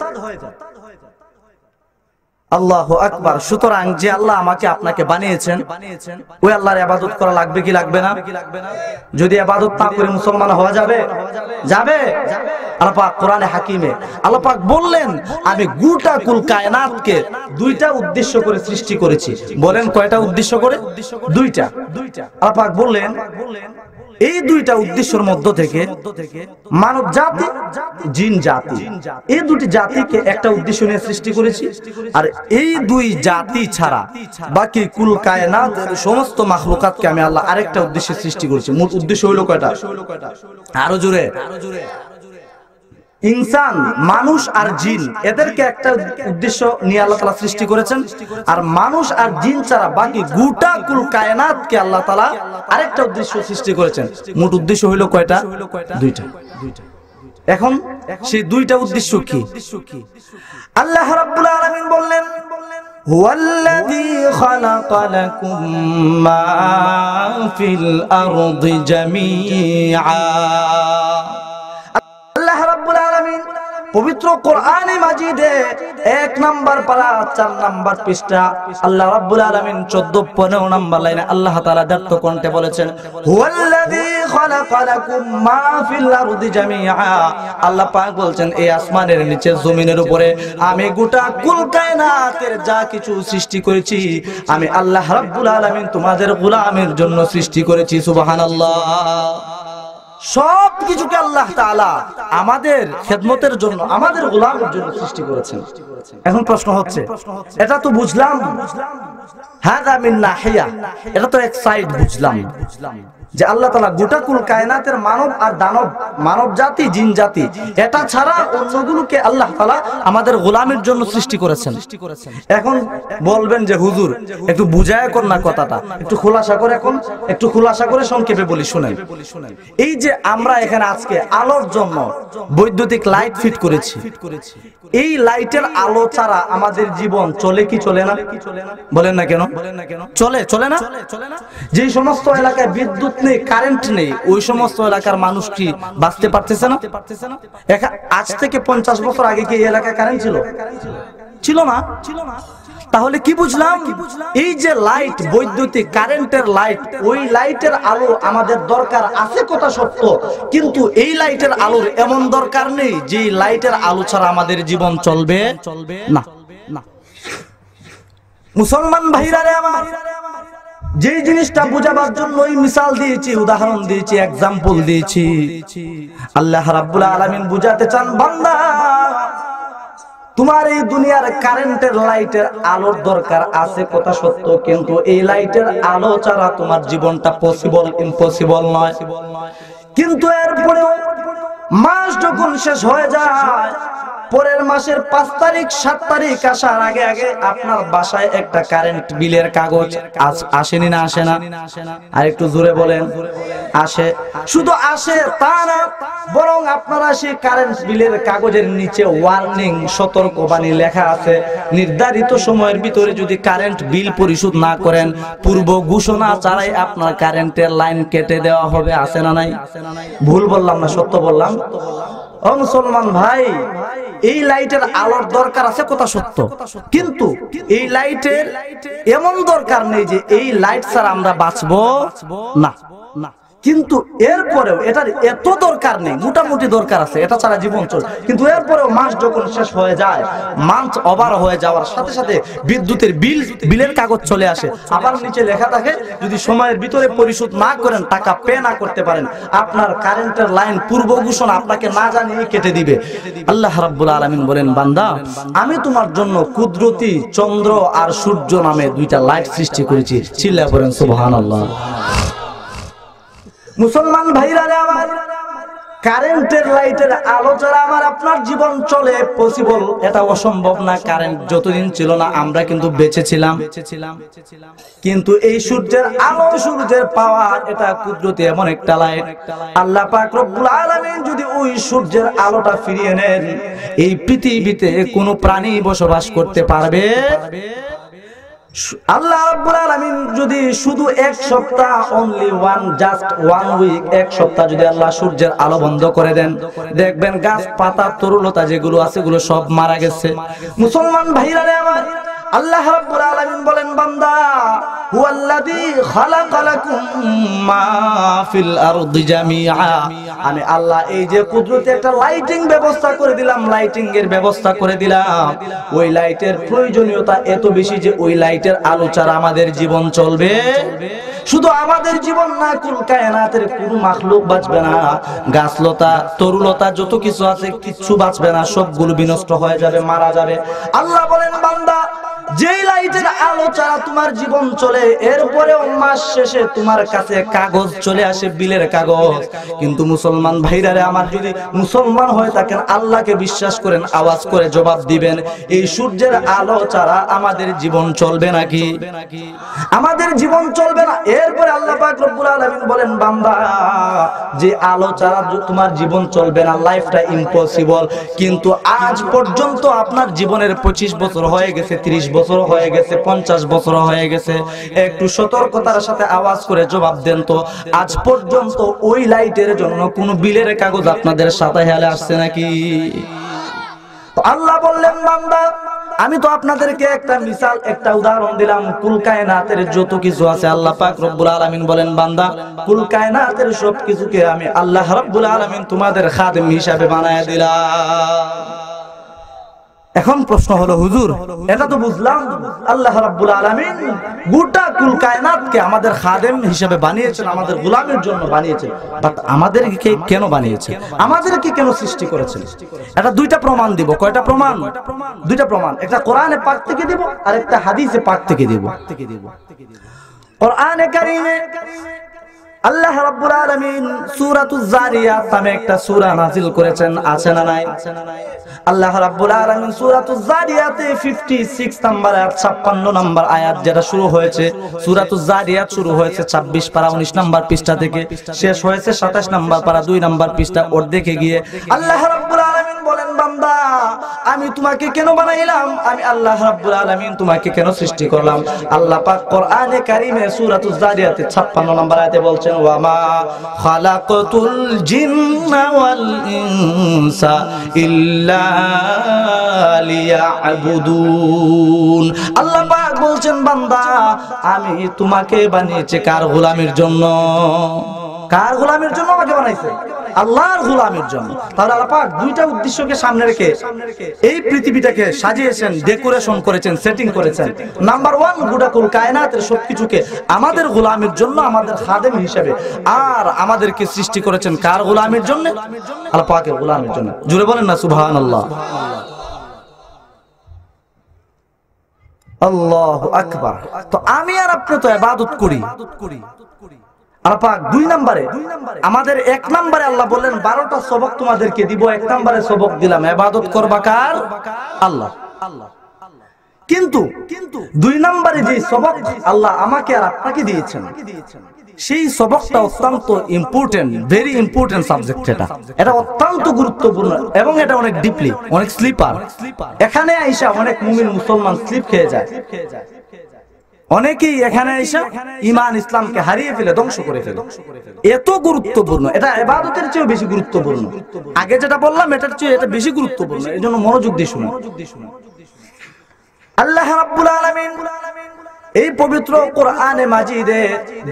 আল্লাহু আকবার। সুতরাং যে আল্লাহ আমাকে আপনাকে বানিয়েছেন ওই আল্লাহর ইবাদত করা লাগবে কি লাগবে না? যদি ইবাদত না করে মুসলমান হওয়া যাবে? যাবে। আল্লাহ পাক কোরআনে হাকিমে আল্লাহ পাক বললেন আমি গোটা কুল কায়নাতকে দুইটা উদ্দেশ্য করে সৃষ্টি করেছি। বলেন কয়টা উদ্দেশ্য করে? দুইটা। আল্লাহ পাক বললেন এই দুইটা উদ্দেশ্যের মধ্য থেকে মানব জাতি, জিন জাতি, এই দুটি জাতিকে একটা উদ্দেশ্য নিয়ে সৃষ্টি করেছি। আর এই দুই জাতি ছাড়া বাকি কুল কায়নাতের সমস্ত মাখলুকাতকে আমি আল্লাহ আরেকটা উদ্দেশ্যে সৃষ্টি করেছি। মোট উদ্দেশ্য হলো কয়টা? আরো জোরে। ইনসান, মানুষ আর জিন, এদেরকে একটা উদ্দেশ্য নিয়ে আল্লাহ তাআলা সৃষ্টি করেছেন। আর মানুষ আর জিন ছাড়া বাকি গোটা কুল কায়নাতকে আল্লাহ তাআলা আরেকটা উদ্দেশ্য সৃষ্টি করেছেন। মোট উদ্দেশ্য হলো কয়টা? দুইটা। এখন সেই দুইটা উদ্দেশ্য কি? আল্লাহ রাব্বুল আলামিন বললেন হুয়াল্লাযী খালাকা লাকুম মা ফিল আরদি জামিআ। আল্লাহ রাব্বুল আলামিন পবিত্র কোরআনে মাজিদে 1 নাম্বার পারা 4 নাম্বার পৃষ্ঠা আল্লাহ রাব্বুল আলামিন 14-15 নাম্বার লাইনে আল্লাহ তাআলা দত্ত কণ্ঠে বলেছেন হুয়াল্লাযী খালাকা লাকুম মা ফিল আরদি জামিআ। আল্লাহ পাক বলছেন এই আসমানের নিচে জমিনের উপরে আমি গোটা কুল কায়নাতের যা কিছু সৃষ্টি করেছি আমি আল্লাহ রাব্বুল আলামিন তোমাদের গোলামের জন্য সৃষ্টি করেছি। সুবহানাল্লাহ। সব কিছুকে আল্লাহ তাআলা আমাদের খেদমতের জন্য, আমাদের গোলামের জন্য সৃষ্টি করেছেন। এখন প্রশ্ন হচ্ছে এটা তো বুঝলাম হাযা মিন নাহিয়া, এটা তো এক সাইড বুঝলাম যে আল্লাহ তাআলা গোটা কুল কায়নাতের মানব আর দানব, মানব জাতি, জিন জাতি, এটা ছাড়া অন্যগুলোকে আল্লাহ তাআলা আমাদের গোলামের জন্য সৃষ্টি করেছেন। এখন বলবেন যে হুজুর একটু বুঝায় কর না কথাটা, একটু খোলাসা করে, এখন একটু খোলাসা করে সংক্ষেপে বলি শুনেন। এই যে আমরা এখানে আজকে আলোর জন্য বৈদ্যুতিক লাইট ফিট করেছি, এই লাইটের আলো ছাড়া আমাদের জীবন চলে কি চলে না? বলেন না কেন? চলে না? যে সমস্ত এলাকায় বিদ্যুৎ নেই, কারেন্ট নেই, ওই সমস্ত এলাকার মানুষ কি বাঁচতে পারতেছে না? আজ থেকে 50 বছর আগে কি এই এলাকায় কারেন্ট ছিল? ছিল না। তাহলে কি বুঝলাম? এই যে লাইট, বৈদ্যুতিক কারেন্টের লাইট, ওই লাইটের আলো আমাদের দরকার আছে কথা সত্য, কিন্তু এই লাইটের আলোর এমন দরকার নেই যে লাইটের আলো ছাড়া আমাদের জীবন চলবে না। মুসলমান ভাইরা রে আমার, যে জিনিসটা বুঝাবার জন্য এই মিসাল দিয়েছি, উদাহরণ দিয়েছি, এক্সাম্পল দিয়েছি, আল্লাহ রাব্বুল আলামিন বুঝাতে চান, বান্দা তোমার এই দুনিয়ার কারেন্টের লাইটের আলোর দরকার আছে কথা সত্য, কিন্তু এই লাইটের আলো ছাড়া তোমার জীবনটা পসিবল, ইম্পসিবল নয়। কিন্তু এরপরেও মাস যখন শেষ হয়ে যায়, পরের মাসের 5 তারিখ 7 তারিখ আসার আগে আগে আপনার বাসায় একটা কারেন্ট বিলের কাগজ আসেনি না? আসে না? আর একটু জোরে বলেন। আসে। শুধু আসে তা না, বরং আপনারা সেই কারেন্ট বিলের কাগজের নিচে ওয়ার্নিং, সতর্কবাণী লেখা আছে, নির্ধারিত সময়ের ভিতরে যদি কারেন্ট বিল পরিশোধ না করেন, পূর্ব ঘোষণা ছাড়াই আপনার কারেন্টের লাইন কেটে দেওয়া হবে। আছে না নাই? ভুল বললাম না সত্য বললাম? ও মুসলমান ভাই, এই লাইটের আলোর দরকার আছে কথা সত্য, কিন্তু এই লাইটের এমন দরকার নেই যে এই লাইট ছাড়া আমরা বাঁচবো না। কিন্তু এরপরেও এটার এত দরকার নেই, মোটামুটি দরকার আছে, এটা ছাড়া জীবন চলে। কিন্তু এরপরেও মাস যখন শেষ হয়ে যায়, মান্থ ওভার হয়ে যাওয়ার সাথে সাথে বিদ্যুতের বিলের কাগজ চলে আসে, আবার নিচে লেখা থাকে যদি সময়ের ভিতরে পরিশোধ না করেন, টাকা পে না করতে পারেন, আপনার কারেন্টের লাইন পূর্ব ঘোষণা আপনাকে না জানিয়ে কেটে দিবে। আল্লাহ রাব্বুল আলামিন বলেন, বান্দা আমি তোমার জন্য কুদরতি চন্দ্র আর সূর্য নামে 2টা লাইট সৃষ্টি করেছি। চিল্লায়ে পড়েন সুবহানাল্লাহ। মুসলমান ভাইরা রে আমার, কারেন্টের লাইটের আলো ছাড়া আমার আপনার জীবন চলে পসিবল, এটা অসম্ভব না। কারেন্ট যতদিন ছিল না আমরা কিন্তু বেঁচে ছিলাম, কিন্তু এই সূর্যের আলো, সূর্যের পাওয়ার, এটা কুদরতি এমন একটা লাইট। আল্লাহ পাক রব্বুল আলামিন যদি ওই সূর্যের আলোটা ফিরিয়ে নেন, এই পৃথিবীতে কোনো প্রাণী বসবাস করতে পারবে? আল্লাহ রাব্বুল আলামিন যদি শুধু 1 সপ্তাহ, অনলি জাস্ট 1 উইক, 1 সপ্তাহ যদি আল্লাহ সূর্যের আলো বন্ধ করে দেন, দেখবেন গাছ পাতা তরুলতা যেগুলো আছে এগুলো সব মারা গেছে। মুসলমান ভাইরা রে আমার, আল্লাহ রাব্বুল আলামিন বলেন, বান্দা হুয়াল্লাযী খালাকালাকুম মা ফিল আরদি জামিআ, আমি আল্লাহ এই যে কুদরতি একটা লাইটিং ব্যবস্থা করে দিলাম, লাইটিং এর ব্যবস্থা করে দিলাম, ওই লাইটের প্রয়োজনীয়তা এত বেশি যে ওই লাইটের আলো ছাড়া আমাদের জীবন চলবে। শুধু আমাদের জীবন না, কুল কায়নাতের কোনো মাখলুক বাঁচবে না, গাছলতা তরুলতা যত কিছু আছে কিচ্ছু বাঁচবে না, সবগুলো বিনষ্ট হয়ে যাবে, মারা যাবে। আল্লাহ বলেন, বান্দা যেই লাইটের আলো ছাড়া তোমার জীবন চলে, এরপরেও মাস শেষে তোমার কাছে কাগজ চলে আসে, বিলের কাগজ। কিন্তু মুসলমান ভাইরারে আমার, যদি মুসলমান হয়ে থাকেন, আল্লাহকে বিশ্বাস করেন, আওয়াজ করে জবাব দিবেন, এই সূর্যের আলো ছাড়া আমাদের জীবন চলবে নাকি? আমাদের জীবন চলবে না। এরপরে আল্লাহ পাক রব্বুল আলামিন বলেন, বান্দা যে আলো ছাড়া তোমার জীবন চলবে না, লাইফটা ইম্পসিবল। কিন্তু আজ পর্যন্ত আপনার জীবনের 25 বছর হয়ে গেছে, 30 বছর হয়ে গেছে, 50 বছর হয়ে গেছে, একটু সতর্কতার সাথে আওয়াজ করে জবাব দেন তো, আজ পর্যন্ত ওই লাইটের জন্য কোন বিলের কাগজ আপনাদের সাথে হেলে আসছে নাকি? আল্লাহ বললেন, বান্দা আমি তো আপনাদেরকে একটা মিসাল, একটা উদাহরণ দিলাম, কুল কায়নাতের যত কিছু আছে আল্লাহ পাক রব্বুল আলামিন বলেন, বান্দা কুল কায়নাতের সব কিছুকে আমি আল্লাহ রব্বুল আলামিন তোমাদের খাদেম হিসাবে বানায়া দিলাম। এখন প্রশ্ন হলো, হুজুর এটা তো বুঝলাম আল্লাহ রাব্বুল আলামিন গোটা কুল কায়নাতকে আমাদের খাদেম হিসেবে বানিয়েছেন, আমাদের গোলামের জন্য বানিয়েছেন, বাট আমাদেরকে কেন বানিয়েছেন, আমাদেরকে কেন সৃষ্টি করেছেন? এটা 2টা প্রমাণ দিব। কয়টা প্রমাণ? 2টা প্রমাণ। একটা কোরআনে পাক থেকে দিব, আর একটা হাদিসে পাক থেকে দিব। কোরআনে কারীমে আল্লাহ রাব্বুল আলামিন সূরাতুজ জারিয়াত নামে একটা সূরা নাযিল করেছেন, আছে না নাই? আল্লাহ রাব্বুল আলামিন সূরাতুজ জারিয়াতে 56 নাম্বার আয়াত, 56 নাম্বার আয়াত যেটা শুরু হয়েছে, সূরাতুজ জারিয়াত শুরু হয়েছে 26 পারা 19 নাম্বার পৃষ্ঠা থেকে, শেষ হয়েছে 27 নাম্বার পারা 2 নাম্বার পৃষ্ঠা, অর্ধেকে গিয়ে আল্লাহ রাব্বুল আলামিন বলেন, বান্দা আমি তোমাকে কেন বানাইলাম, আমি আল্লাহ রাব্বুল আলামিন তোমাকে কেন সৃষ্টি করলাম। আল্লাহ পাক কোরআনে কারীমে সূরাতুজ জারিয়াতে 56 নম্বর আয়াতে বলছেন, ওয়া মা খালাকাতুল জিন্না ওয়াল ইনসা ইল্লা লিয়াবুদুন। আল্লাহ পাক বলছেন, বান্দা আমি তোমাকে বানিয়েছি কার গোলামির জন্য? কার গোলামির জন্য আমাকে বানাইছে? আল্লাহর গোলামির জন্য। তাহলে আল্লাহ পাক দুইটা উদ্দেশ্যকে সামনে রেখে এই পৃথিবীটাকে সাজিয়েছেন, ডেকোরেশন করেছেন, সেটিং করেছেন। নাম্বার 1, গোটাকুল কায়নাতের সবকিছুকে আমাদের গোলামির জন্য, আমাদের খাদেম হিসেবে। আর আমাদেরকে সৃষ্টি করেছেন কার গোলামির জন্য? আল্লাহ পাকের গোলামির জন্য। জোরে বলেন না সুবহানাল্লাহ। আল্লাহু আকবার। তো আমি আর আপনি তো ইবাদত করি। আল্লাহ পাক 2 নম্বরে, আমাদের 1 নম্বরে আল্লাহ বললেন 12টা সবক তোমাদেরকে দিব, 1 নম্বরে সবক দিলাম ইবাদত করবা কার? আল্লাহ। কিন্তু 2 নম্বরে যে সবক আল্লাহ আমাকে আর আপনাকে দিয়েছেন, সেই সবকটা অত্যন্ত ইম্পর্টেন্ট, ভেরি ইম্পর্টেন্ট সাবজেক্ট। এটা অত্যন্ত গুরুত্বপূর্ণ এবং এটা অনেক ডিপলি, অনেক স্লিপার। এখানে আইসা অনেক মুমিন মুসলমান স্লিপ খেয়ে যায়। অনেকেই এখানে এসে ঈমান ইসলামকে হারিয়ে ফেলে, ধ্বংস করে ফেলে। এত গুরুত্বপূর্ণ, এটা ইবাদতের চেয়ে বেশি গুরুত্বপূর্ণ। আগে যেটা বললাম এটার চেয়ে এটা বেশি গুরুত্বপূর্ণ। এজন্য মনোযোগ দিয়ে শুনুন। আল্লাহ রাব্বুল আলামিন এই পবিত্র কোরআনে মাজিদে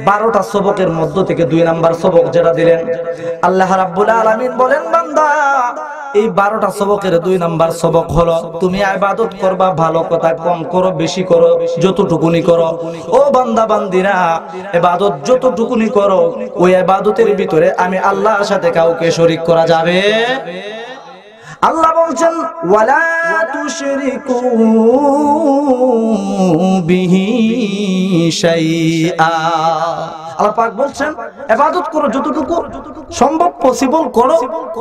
12টা সবকের মধ্য থেকে 2 নাম্বার সবক যেটা দিলেন, আল্লাহ রাব্বুল আলামিন বলেন, বান্দা এই 12টা সবকের 2 নাম্বার সবক হলো তুমি ইবাদত করবা, ভালো কথা কম করো, বেশি করো, যতটুকুনি করো। ও বান্দা বান্দিরা, ইবাদত যতটুকুনি করো, ওই ইবাদতের ভিতরে আমি আল্লাহর সাথে কাউকে শরীক করা যাবে। আল্লাহ বলছেন, ওয়ালা তুশরিকু বিহি শাইআ। আল্লাহ পাক বলছেন ইবাদত করো, যতটুকু সম্ভব পসিবল করো,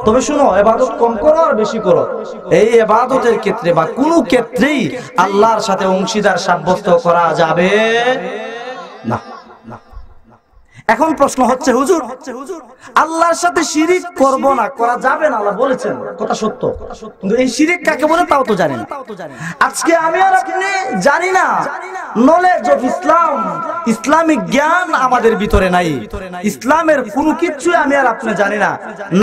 তবে শুনো ইবাদত কম করো আর বেশি করো। এই ইবাদতের ক্ষেত্রে বা কোনো ক্ষেত্রেই আল্লাহর সাথে অংশীদার সাব্যস্ত করা যাবে না। এখন প্রশ্ন হচ্ছে, হুজুর আল্লাহর সাথে শিরিক করব না, করা যাবে না, আল্লাহ বলেছেন, কথা সত্য, কিন্তু এই শিরিক কাকে বলে তাও তো জানি না। আজকে আমি আর আপনি জানি না। নলেজ অফ ইসলাম, ইসলামিক জ্ঞান আমাদের ভিতরে নাই। ইসলামের কোনো কিছু আমি আর আপনি জানি না।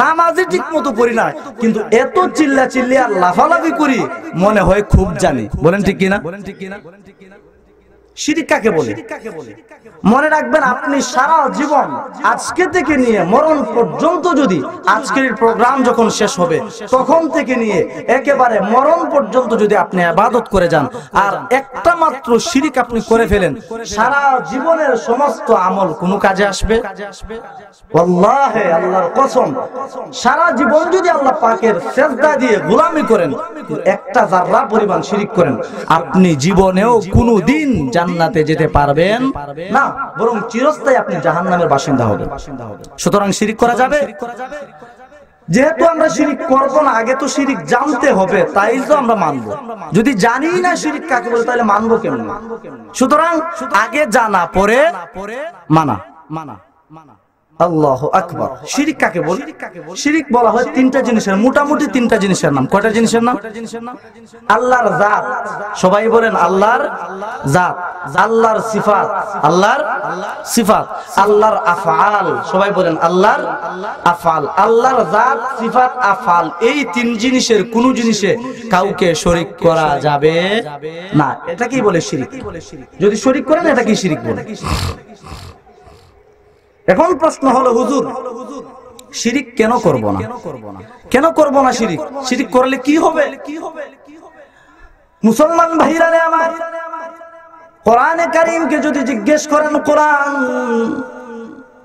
নামাজে ঠিক মতো পড়ি না, কিন্তু এত চিল্লা চিল্লি আর লাফালাফি করি মনে হয় খুব জানি। বলেন ঠিক কিনা? শিরিক কাকে বলে? মনে রাখবেন, আপনি সারা জীবন আজকে থেকে নিয়ে মরণ পর্যন্ত, যদি আজকের প্রোগ্রাম যখন শেষ হবে তখন থেকে নিয়ে একেবারে মরণ পর্যন্ত যদি আপনি ইবাদত করে যান আর একটা মাত্র শিরিক আপনি করে ফেলেন, সারা জীবনের সমস্ত আমল কোনো কাজে আসবে? ওয়াল্লাহি আল্লাহর কসম, সারা জীবন যদি আল্লাহ পাকের সিজদা দিয়ে গোলামি করেন, একটা যাররা পরিমাণ শিরিক করেন, আপনি জীবনেও কোনোদিন জান্নাতে যেতে পারবেন না, বরং চিরস্থায়ী আপনি জাহান্নামের বাসিন্দা হবেন। সুতরাং শিরিক করা যাবে? যেহেতু আমরা শিরিক করব না, আগে তো শিরিক জানতে হবে, তাই তো আমরা মানব। যদি জানি না শিরিক কাকে বলে, তাহলে মানবো কেমন? সুতরাং আগে জানা, পরে মানা। আল্লাহু আকবার। শিরিক কাকে বলে? শিরিক বলা হয় 3টা জিনিসের, মোটামুটি 3টা জিনিসের নাম। কয়টা জিনিসের নাম? আল্লাহর জাত, সবাই বলেন আল্লাহর জাত, আল্লাহর সিফাত, আল্লাহর সিফাত, আল্লাহর আফআল, সবাই বলেন আল্লাহর আফআল। আল্লাহর জাত, সিফাত, আফআল, এই 3 জিনিসের কোন জিনিসে কাউকে শরীক করা যাবে না। এটাকেই বলে শিরিক। যদি শরীক করেন এটাকেই শিরিক বলে। এখন প্রশ্ন হলো, হুজুর শিরিক কেন করব না? কেন করব না শিরিক? শিরিক করলে কি হবে? মুসলমান ভাইরা রে আমার, কোরআনে কারীমকে যদি জিজ্ঞেস করেন, কোরআন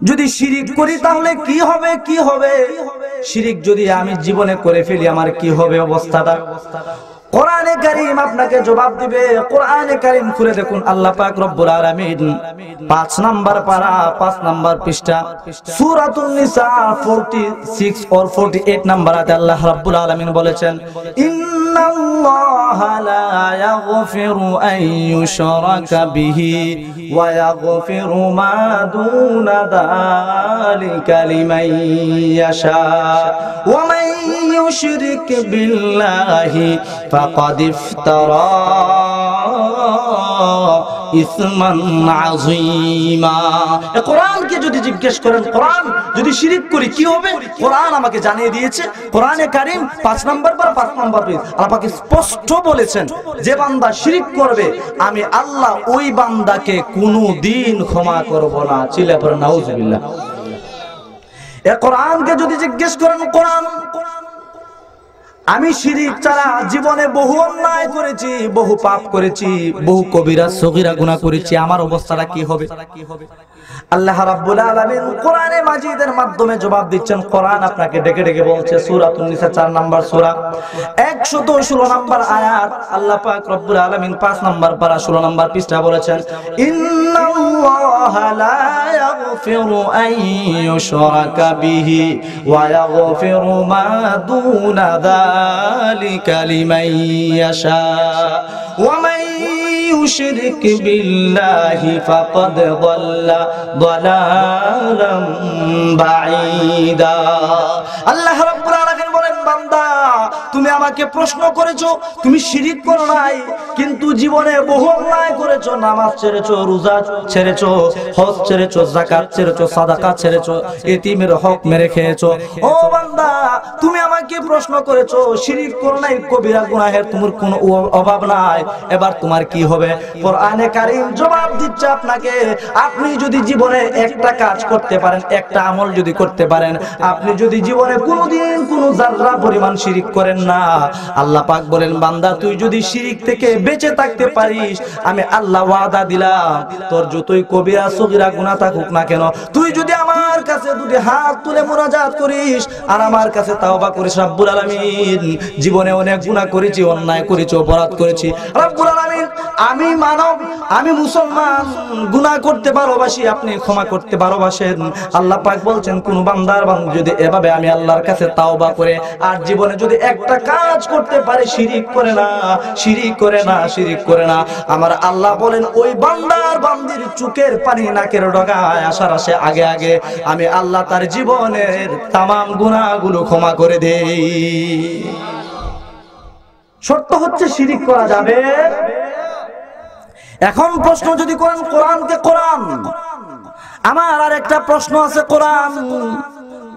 যদি শিরিক করি তাহলে কি হবে? কি হবে? শিরিক যদি আমি জীবনে করে ফেলি আমার কি হবে অবস্থাটা? কোরআনে কারীম আপনাকে জবাব দিবে। কোরআনে কারীম খুলে দেখুন, আল্লাহ পাক রব্বুল আলামিন 5 নাম্বার পারা 5 নাম্বার পৃষ্ঠা সূরাতুন নিসা 46 और 48 নাম্বার আয়াতে আল্লাহ রাব্বুল আলামিন বলেছেন, ইন্নাল্লাহা লা ইয়াগফিরু আন ইউশরাকা বিহি ওয়া ইয়াগফিরু মা দুনা যালিকা লিমান ইয়াশা ওয়া মান يشرك بالله فقد افترى ইসমান আযীমা। কোরআনকে যদি জিজ্ঞেস করেন কোরআন যদি শিরক করি কি হবে, কোরআন আমাকে জানিয়ে দিয়েছে। কোরআনে কারীম 5 নম্বর পারা 5 নম্বর পেজ আল্লাহ পাক স্পষ্ট বলেছেন যে বান্দা শিরক করবে আমি আল্লাহ ওই বান্দাকে কোনদিন ক্ষমা করব না। চিল্লা পড়েন নাউজুবিল্লাহ। এই কোরআনকে যদি জিজ্ঞেস করেন কোরআন আমি শিরক ছাড়া জীবনে বহু অন্যায় করেছি, বহু পাপ করেছি, বহু কবিরা সগীরা গুনাহ করেছি, আমার অবস্থাটা কি হবে? আল্লাহ রাব্বুল আলামিন কোরআনে মাজিদের মাধ্যমে জবাব দিচ্ছেন। কোরআন আপনাকে ডেকে ডেকে বলছে সূরাতুন নিসা 4 নম্বর সূরা 116 নম্বর আয়াত আল্লাহ পাক রব্বুল আলামিন 5 নম্বর পারা 16 নম্বর পৃষ্ঠা বলেছেন ইন্নাল্লাহা লা ইয়াগফিরু আন ইউশরাকা বিহি ওয়া ইয়াগফিরু মা দুনা যালিকা লিমান ইয়াশা ওয়া মান يشرك بالله فقد ضل ضلالا بعيدا। আল্লাহ রাব্বুল আলামিন বলেন বান্দা তুমি আমাকে প্রশ্ন করেছো, তুমি শিরক করো নাই কিন্তু জীবনে বহু অন্যায় করেছো, নামাজ ছেড়েছো, রোজা ছেড়েছো, হজ ছেড়েছো, যাকাত ছেড়েছো, সাদাকা ছেড়েছো, এতিমের হক মেরে খেয়েছো। ও বান্দা তুমি আমাকে প্রশ্ন করেছো শিরক করো নাই, কবিরা গুনাহের তোমার কোনো অভাব নাই, এবার তোমার কি হবে? কোরআনে কারীম জবাব দিচ্ছে আপনাকে আপনি যদি জীবনে একটা কাজ করতে পারেন, একটা আমল যদি করতে পারেন, আপনি যদি জীবনে কোনোদিন কোনো যাররা পরিমাণ শিরক করেন না, আল্লাহ পাক বলেন বান্দা তুই যদি শিরক থেকে বেঁচে থাকতে পারিস আমি আল্লাহ ওয়াদা দিলাম তোর যতই কবিরা সগীরা গুনাহ থাকুক না কেন তুই যদি আমার কাছে দুটি হাত তুলে মুনাজাত করিস আর আমার কাছে তাওবা করিস, রব্বুল আলামিন জীবনে অনেক গুনাহ করেছি, অন্যায় করেছি, অপরাধ করেছি, রব্বুল আলামিন আমি মানব, আমি মুসলমান, গুনাহ করতে ভালোবাসি, আপনি ক্ষমা করতে ভালোবাসেন। আল্লাহ পাক বলছেন কোন বান্দার বান্দা যদি এভাবে আমি আল্লাহর কাছে তাওবা করে আর জীবনে যদি একটা কাজ করতে পারে শিরক করে না, শিরক করে না, শিরক করে না, আমার আল্লাহ বলেন ওই বান্দার বান্দির চোখের পানি নাকের ডগায় আসার আসে আগে আগে আমি আল্লাহ তার জীবনের তামাম গুনাহগুলো ক্ষমা করে দেই। শর্ত হচ্ছে শিরক করা যাবে। এখন প্রশ্ন যদি করেন কোরআনকে কোরআন, আমার আর একটা প্রশ্ন আছে কোরআন,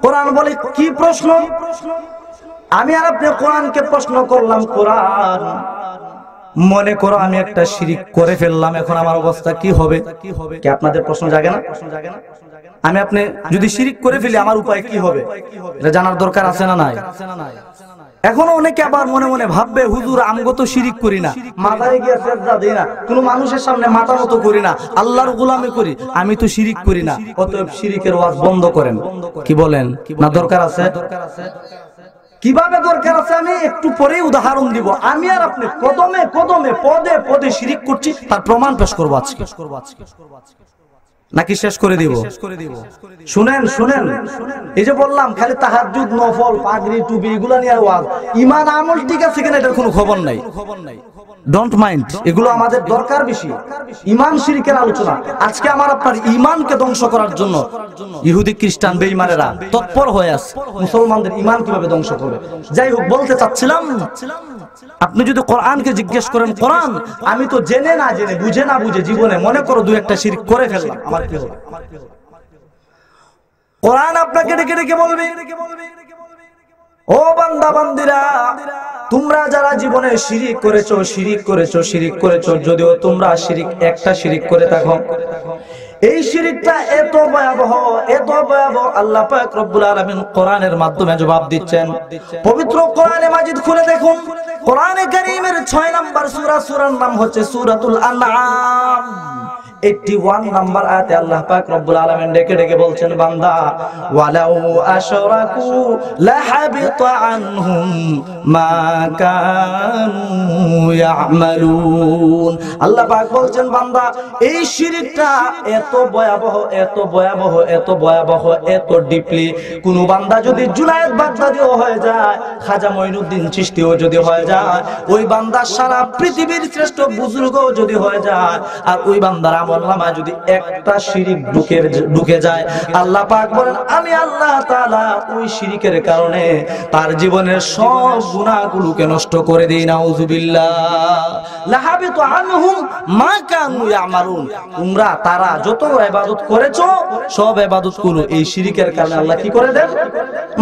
কোরআন বলে কি প্রশ্ন? আমি আর আপনি কোরআনকে প্রশ্ন করলাম কোরআন মনে করো আমি একটা শিরক করে ফেললাম, এখন আমার অবস্থা কি হবে? কি আপনাদের প্রশ্ন জাগে না? আমি আপনি যদি শিরক করে ফেলি আমার উপায় কি হবে এটা জানার দরকার আছে না নাই? এখনো অনেকে আবার মনে মনে ভাববে হুজুর আমগো তো শিরক করি না, মাথায় গিয়ে সেজদা দেই না, কোনো মানুষের সামনে মাথা নত করি না, আল্লাহর গোলামি করি, আমি তো শিরক করি না, অতএব শিরকের ওয়াজ বন্ধ করেন। কি বলেন না দরকার আছে? কিভাবে দরকার আছে আমি একটু পরেই উদাহরণ দিব। আমি আর আপনি কদমে কদমে পদে পদে শিরক করছি তার প্রমাণ পেশ করব আজকে, নাকি শেষ করে দিব? শুনেন শুনেন, এই যে বললাম খালি তাহাজ্জুদ, নফল, পাগড়ি, টুপি এগুলা নিয়ে ওয়াজ, ঈমান আমল ঠিক আছে কিনা এটার কোনো খবর নাই। ডোন্ট মাইন্ড, এগুলো আমাদের দরকার বেশি। ঈমান শিরকের আলোচনা আজকে আমার আপনার ঈমানকে ধ্বংস করার জন্য ইহুদি খ্রিস্টান বেঈমানেরা তৎপর হয়ে আছে মুসলমানদের ঈমান কিভাবে ধ্বংস করবে। যাই হোক, বলতে চাচ্ছিলাম আপনি যদি কোরআনকে জিজ্ঞেস করেন কোরআন আমি তো জেনে না জেনে, বুঝে না বুঝে জীবনে মনে করো দুই একটা শিরক করে ফেললাম, আমার কি হবে? কোরআন আপনাকে ডেকে ডেকে বলবে ও বান্দা বান্দিরা তোমরা যারা জীবনে শিরক করেছো, শিরক করেছো, শিরক করেছো, যদিও তোমরা শিরক একটা শিরক করে থাকো, এই শিরকটা এত ভয়াবহ, এত ভয়াবহ আল্লাহ পাক রব্বুল আলামিন কোরআনের মাধ্যমে জবাব দিচ্ছেন। পবিত্র কোরআনে মাজিদ খুলে দেখুন, কোরআনে কারীমের 6 নম্বর সূরা, সূরার নাম হচ্ছে সূরাতুল আনআম। 81 নাম্বার আয়াতে আল্লাহ পাক রব্বুল আলামিন ডেকে ডেকে বলছেন বান্দা ওয়ালাউ আশরাকু লাহাবিতা আনহুম মা কানু ইয়ামালুন। আল্লাহ পাক বলছেন বান্দা এই শিরকটা এত ভয়াবহ, এত ভয়াবহ, এত ভয়াবহ, এত ডিপলি, কোন বান্দা যদি জুনায়েদ বাগদাদিও হয়ে যায়, খাজা মঈনুদ্দিন চিশতিও যদি হয়ে যায়, ওই বান্দা সারা পৃথিবীর শ্রেষ্ঠ বুজুর্গও যদি হয়ে যায়, আর ওই বান্দার আমল আমলনামায় যদি একটা শিরিক ঢুকে যায়, আল্লাহ পাক বলেন আমি আল্লাহ তাআলা ওই শিরিকের কারণে তার জীবনের সব গুনাহগুলোকে নষ্ট করে দেই। নাউযুবিল্লাহ। লাহাবিতু আনহুম মা কানু ইয়ামালুন। তারা যত ইবাদত করেছো সব ইবাদতগুলো এই শিরিকের কারণে আল্লাহ কি করে দেন?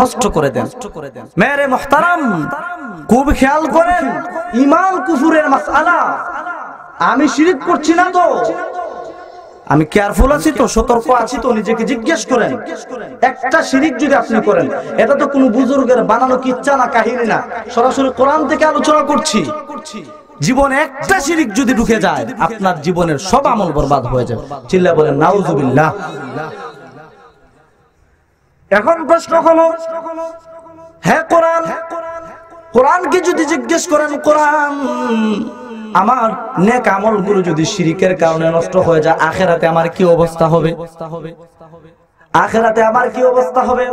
নষ্ট করে দেন। মেরে মুহতারাম, খুব খেয়াল করেন, ঈমান কুফরের মাসআলা। আমি শিরিক করছি না তো, আমি কেয়ারফুল আছি তো, সতর্ক আছি তো, নিজেকে জিজ্ঞেস করেন। একটা শিরিক যদি আপনি করেন, এটা তো কোনো বুজুর্গের বানানো কিচ্ছা না, কাহিনী না, সরাসরি কোরআন থেকে আলোচনা করছি। জীবনে একটা শিরিক যদি ঢুকে যায়, আপনার জীবনের সব আমল বরবাদ হয়ে যাবে। চিল্লায়ে বলেন নাউযুবিল্লাহ। এখন প্রশ্ন হলো, হ্যাঁ কোরআনকে যদি জিজ্ঞেস করেন, কোরআন আমার নেক আমলগুলো যদি শিরিকের কারণে নষ্ট হয়ে যায়, আখিরাতে আমার কি অবস্থা হবে? আখিরাতে আমার কি অবস্থা হবে?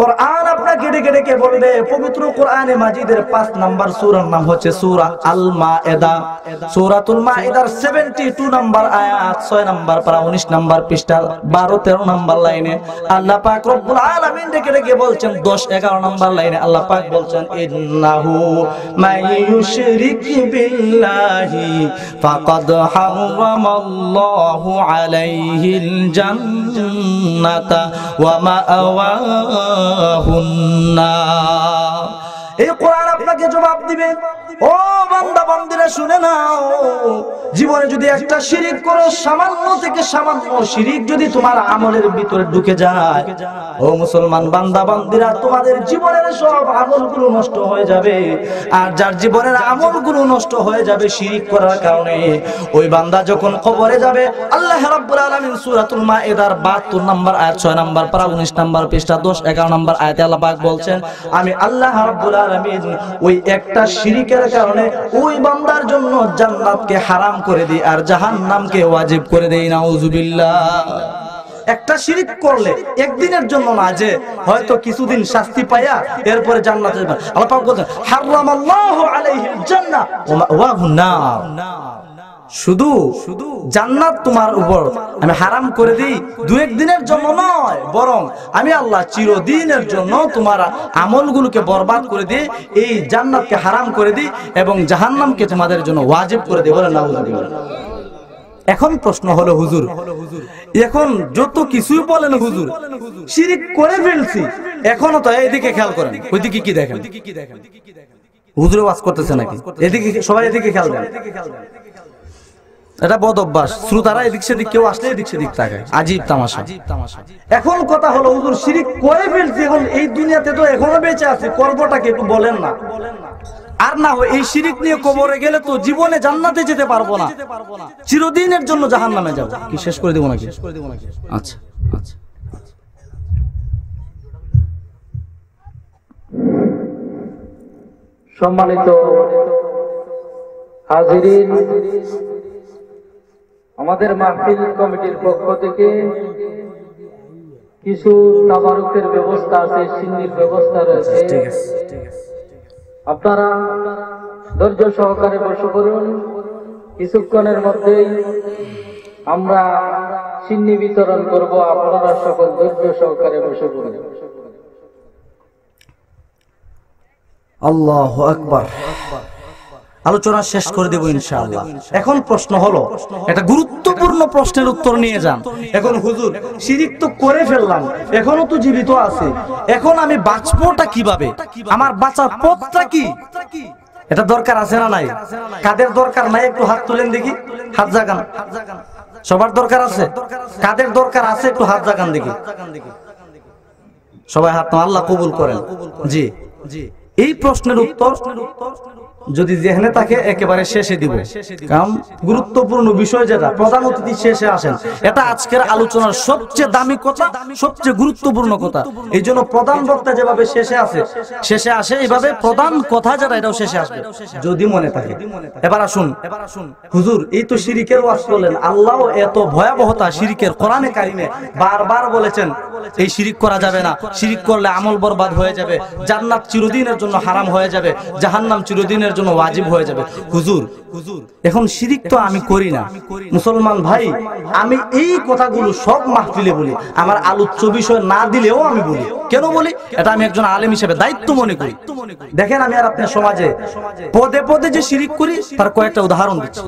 কোরআন আপনাকে ডেকে ডেকে বলবে। পবিত্র কোরআনে মাজিদের 5 নাম্বার সূরার নাম হচ্ছে সূরা আল মায়েদা। সূরাতুল মায়েদার 72 নাম্বার আয়াত, 6 নাম্বার পারা, 19 নাম্বার পৃষ্ঠা, 12-13 নাম্বার লাইনে আল্লাহ পাক রব্বুল আলামিন ডেকে ডেকে বলছেন। 10-11 নাম্বার লাইনে আল্লাহ পাক বলছেন, ইন্নাহু মাইয়ুশরিক বিল্লাহি ফাকাদ হারামাল্লাহু আলাইহিল জান্নাতা ওয়া মাআওয়াহুন্না। এই কোরআন আপনাকে জবাব দিবে, ও বান্দা বান্দিরা শুনে নাও, জীবনে যদি একটা শিরিক করো, সামান্য থেকে সামান্য শিরিক যদি তোমার আমলের ভিতরে ঢুকে যায়, ও মুসলমান বান্দা বান্দিরা, তোমাদের জীবনের সব আমলগুলো নষ্ট হয়ে যাবে। আর যার জীবনের আমলগুলো নষ্ট হয়ে যাবে শিরিক করার কারণে, ওই বান্দা যখন কবরে যাবে, আল্লাহ রাব্বুল আলামিন সূরাতুল মায়েদার 72 নাম্বার আয়াত, 6 নাম্বার পারা, 19 নাম্বার পৃষ্ঠা, 10-11 নাম্বার আয়াতে আল্লাহ পাক বলছেন, আমি আল্লাহ রাব্বুল আলামিন ওই একটা শিরিকের কারণে ওই বান্দার জন্য জান্নাতকে হারাম করে দিই আর জাহান্নামকে ওয়াজিব করে দেই। নাউযুবিল্লাহ। একটা শিরিক করলে একদিনের জন্য না, যে হয়তো কিছুদিন শাস্তি পায়া এরপরে জান্নাতে যাবেন। আল্লাহ পাক বলেন, হারামাল্লাহু আলাইহিল জান্নাহ ওয়া মাওয়াহুন নার। শুধু জান্নাত তোমার উপর আমি হারাম করে দিই, 2-1 দিনের জন্য নয়, বরং আমি আল্লাহ চিরদিনের জন্য তোমার আমলগুলোকে বরবাদ করে দিই, এই জান্নাতকে হারাম করে দিই এবং জাহান্নামকে তোমাদের জন্য ওয়াজিব করে দিই। বলে নাউযুবিল্লাহ। এখন প্রশ্ন হলো, হুজুর এখন যত কিছুই বলেন হুজুর, শিরিক করে ফেলছি, এখনো তো এইদিকে খেয়াল করেন, ওইদিকে কি দেখেন? হুজুরে ওয়াজ করতেছে নাকি? এদিকে সবাই এদিকে খেয়াল দেন। এটা বদ অভ্যাস, শ্রোতারা এদিক সেদিক, কেউ আসলে এদিক সেদিক তাকায়, আজীব তামাশা। এখন কথা হলো, হুজুর শিরিক করে ফেলছি, এখন এই দুনিয়াতে তো এখনো বেঁচে আছে, করবোটাকে একটু বলেন না। আর না হয় এই শিরিক নিয়ে কবরে গেলে তো জীবনে জান্নাতে যেতে পারবো না, চিরদিনের জন্য জাহান্নামে যাব। কি শেষ করে দেব নাকি? আচ্ছা আচ্ছা। সম্মানিত হাজিরিন, আমাদের মাহফিল কমিটির পক্ষ থেকে কিছু তাবারুকের ব্যবস্থা আছে, সিন্নির ব্যবস্থা রয়েছে। আপনারা ধৈর্য সহকারে বসে পড়ুন। কিছুক্ষণের মধ্যেই আমরা সিন্নি বিতরণ করব, আপনারা সকল ধৈর্য সহকারে বসে পড়ুন। আল্লাহু আকবার। আলোচনা শেষ করে দেব ইনশাআল্লাহ। এখন প্রশ্ন হলো, একটা গুরুত্বপূর্ণ প্রশ্নের উত্তর নিয়ে যান। এখন হুজুর শিরিক তো করে ফেললাম, এখনো তো জীবিত আছে, এখন আমি বাঁচবোটা কিভাবে? আমার বাঁচার পথটা কি? এটা দরকার আছে না নাই? কাদের দরকার নাই একটু হাত তুলেন দেখি, হাত জাগান। সবার দরকার আছে? কাদের দরকার আছে একটু হাত জাগান দেখি। সবাই হাত নামান, আল্লাহ কবুল করেন। জি জি। এই প্রশ্নের উত্তর যদি যেখানে থাকে একেবারে শেষে দিব, কারণ গুরুত্বপূর্ণ বিষয় যেটা, প্রধান অতিথি শেষে আসেন, এটা আজকের আলোচনার সবচেয়ে দামি কথা, সবচেয়ে গুরুত্বপূর্ণ কথা। এই জন্য প্রধান বক্তা যেভাবে শেষে আসে, এইভাবে প্রধান কথা যেটা এটাও শেষে আসবে যদি মনে থাকে। এবার আসুন হুজুর, এই তো শিরিকের ওয়াজ করলেন, আল্লাহ এত ভয়াবহতা শিরিকের কোরআনে কারিমে বারবার বলেছেন এই শিরিক করা যাবে না, শিরিক করলে আমল বরবাদ হয়ে যাবে, জান্নাত চিরদিনের জন্য জন্য হারাম হয়ে যাবে, জাহান্নাম চিরদিনের জন্য ওয়াজিব হয়ে যাবে। হুজুর এখন শিরিক তো আমি করি না। মুসলমান ভাই, আমি এই কথাগুলো সব মাহফিলে বলি, আমার আলোচ্য বিষয় না দিলেও আমি বলি। কেন বলি? এটা আমি একজন আলেম হিসেবে দায়িত্ব মনে করি। দেখেন আমি আর আপনার সমাজে পদে পদে যে শিরিক করি তার কয়েকটা উদাহরণ দিচ্ছি।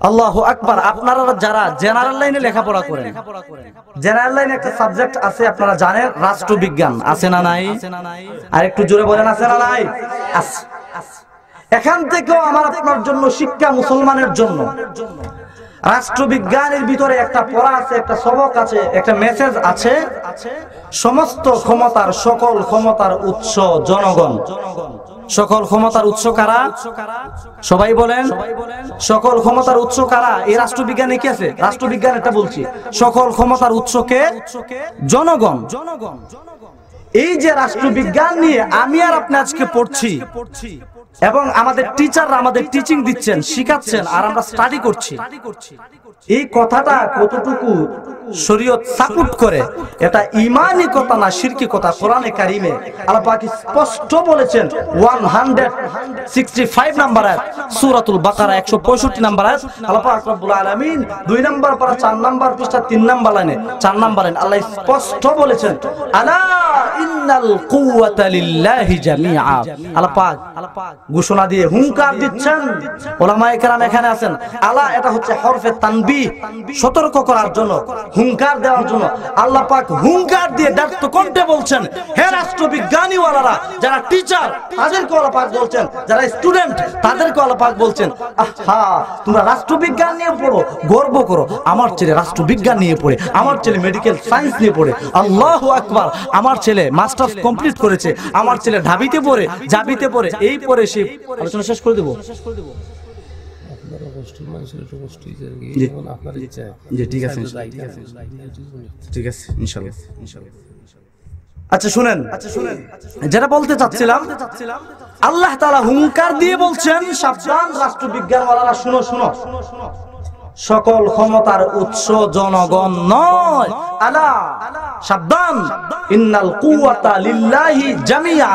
আল্লাহু আকবার। আপনারা যারা জেনারেল লাইনে লেখাপড়া করেন, জেনারেল লাইনে একটা সাবজেক্ট আছে আপনারা জানেন, রাষ্ট্রবিজ্ঞান। আছে না নাই? আর একটু জোরে বলেন, আছে না নাই? আছে। এখান থেকেও আমার আপনার জন্য শিক্ষা, মুসলমানের জন্য। রাষ্ট্রবিজ্ঞানের ভিতরে একটা পড়া আছে, একটা সবক আছে, একটা মেসেজ আছে। সমস্ত ক্ষমতার, সকল ক্ষমতার উৎস জনগণ। সকল ক্ষমতার উৎস কারা? সবাই বলেন, সকল ক্ষমতার উৎস কারা? এই রাষ্ট্রবিজ্ঞানে কি আছে? রাষ্ট্রবিজ্ঞান এটা বলছি, সকল ক্ষমতার উৎস কে? জনগণ। এই যে রাষ্ট্রবিজ্ঞান নিয়ে আমি আর আপনি আজকে পড়ছি, এবং আমাদের টিচাররা আমাদের টিচিং দিচ্ছেন, শিখাচ্ছেন, আর আমরা স্টাডি করছি। এই কথাটা কতটুকু শরীয়ত সাপোর্ট করে? এটা ঈমানি কথা না শিরকি কথা। কোরআনে কারিমে আল্লাহ পাক স্পষ্ট বলেছেন, 165 নম্বর আয়াত, সূরাতুল বাকারা 165 নম্বর আয়াত। আল্লাহ পাক রব্বুল আলামিন 2 নম্বর পারা 4 নম্বর পৃষ্ঠা 3 নম্বর লাইনে 4 নম্বর লাইন আল্লাহ স্পষ্ট বলেছেন, আলা ইন্নাল কুওয়াতা লিল্লাহি জামিআ। আল্লাহ পাক ঘোষণা দিয়ে হুঙ্কার দিচ্ছেন। উলামায়ে কেরাম এখানে আছেন। আলা এটা হচ্ছে হরফে তানবিহ, সতর্ক করার জন্য, হুঙ্কার দেওয়ার জন্য। আল্লাহ পাক হুঙ্কার দিয়ে ডাকতে কণ্ঠে বলছেন, হে রাষ্ট্রবিজ্ঞানী ওয়ালারা, যারা টিচার তাদেরকে আল্লাহ পাক বলছেন, যারা স্টুডেন্ট তাদেরকে আল্লাহ পাক বলছেন, আহা তোমরা রাষ্ট্রবিজ্ঞান নিয়ে পড়ো, গর্ব করো, আমার ছেলে রাষ্ট্রবিজ্ঞান নিয়ে পড়ে, আমার ছেলে মেডিকেল সায়েন্স নিয়ে পড়ে। আল্লাহু আকবার। আমার ছেলে মাস্টার্স কমপ্লিট করেছে, আমার ছেলে ঢাবিতে পড়ে, জাবিতে পড়ে, এই পড়ে সে। আলোচনা শেষ করে দেব। আচ্ছা শুনেন, যেটা বলতে চাচ্ছিলাম, আল্লাহ তাআলা হুঙ্কার দিয়ে বলছেন, সাবধান রাষ্ট্রবিজ্ঞান ওয়ালারা, শুনো শুনো, সকল ক্ষমতার উৎস জনগণ নয়। আলা সাবধান, ইন্নাল কুওয়াতা লিল্লাহি জামিআ।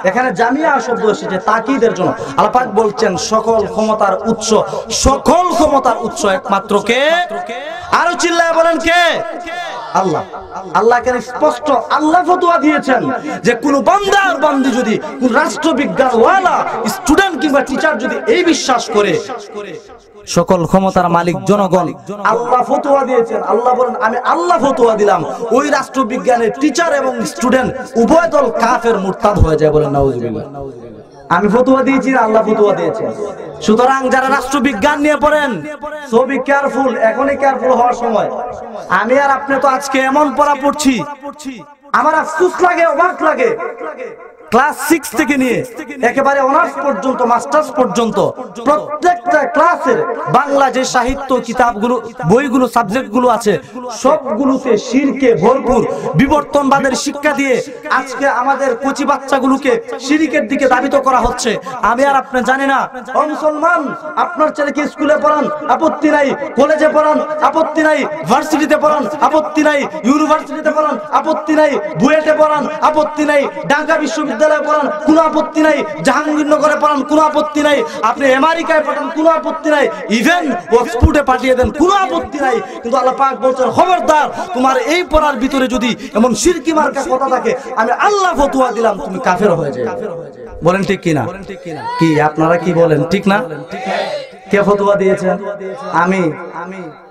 এখানে জামিআ শব্দ এসেছে তাকিদের জন্য। আল্লাহ পাক বলছেন সকল ক্ষমতার উৎস, সকল ক্ষমতার উৎস একমাত্র কে? আরো চিল্লায় বলেন কে? আল্লাহ। আল্লাহ কেন স্পষ্ট আল্লাহ ফতোয়া দিয়েছেন যে কোন বান্দা আর বান্দি যদি, কোন রাষ্ট্রবিজ্ঞান ওয়ালা স্টুডেন্ট কিংবা টিচার যদি এই বিশ্বাস করে সকল ক্ষমতার মালিক জনগণ, আল্লাহ ফতোয়া দিয়েছেন, আল্লাহ বলেন আমি আল্লাহ ফতোয়া দিলাম, ওই রাষ্ট্রবিজ্ঞানের টিচার এবং স্টুডেন্ট উভয় দল কাফের মুরতাদ হয়ে যায়। বলেন নাউজুবিল্লাহ। আমি ফতোয়া দিয়েছি, আল্লাহ ফতোয়া দিয়েছেন। সুতরাং যারা রাষ্ট্রবিজ্ঞান নিয়ে পড়েন, সো বি কেয়ারফুল। এখনই কেয়ারফুল হওয়ার সময়। আমি আর আপনি তো আজকে এমন পড়া পড়ছি, আমার আফসোস লাগে, অবাক লাগে। ক্লাস 6 থেকে নিয়ে একেবারে অনার্স পর্যন্ত, মাস্টার্স পর্যন্ত প্রত্যেকটা ক্লাসের বাংলা যে সাহিত্য কিতাবগুলো, বইগুলো, সাবজেক্টগুলো আছে, সবগুলোতে শিরকে ভরপুর, বিবর্তনবাদের শিক্ষা দিয়ে আজকে আমাদের কচি বাচ্চাগুলোকে শিরকের দিকে ধাবিত করা হচ্ছে। আমি আর আপনি জানি না। ও মুসলমান, আপনার ছেলেকে স্কুলে পড়ান, আপত্তি নাই, কলেজে পড়ান, আপত্তি নাই, ভার্সিটিতে পড়ান, আপত্তি নাই, ইউনিভার্সিটিতে পড়ান, আপত্তি নাই, বুয়েটে পড়ান, আপত্তি নাই, ঢাকা বিশ্ববিদ্যালয় পড়ান, কোনো আপত্তি নাই, জাহাঙ্গীরনগরে পড়ান, কোনো আপত্তি নাই, আপনি আমেরিকায় পাঠান, কোনো আপত্তি নাই, ইভেন অক্সফোর্ডে পাঠিয়ে দেন, কোনো আপত্তি নাই। কিন্তু আল্লাহ পাক বলছেন, খবরদার, তোমার এই পড়ার ভিতরে যদি এমন শিরকি মার্কা কথা থাকে, আমি আল্লাহ ফতোয়া দিলাম তুমি কাফের হয়ে যাবে। বলেন ঠিক কিনা? কি আপনারা কি বলেন? ঠিক না? কে ফতোয়া দিয়েছেন? আমি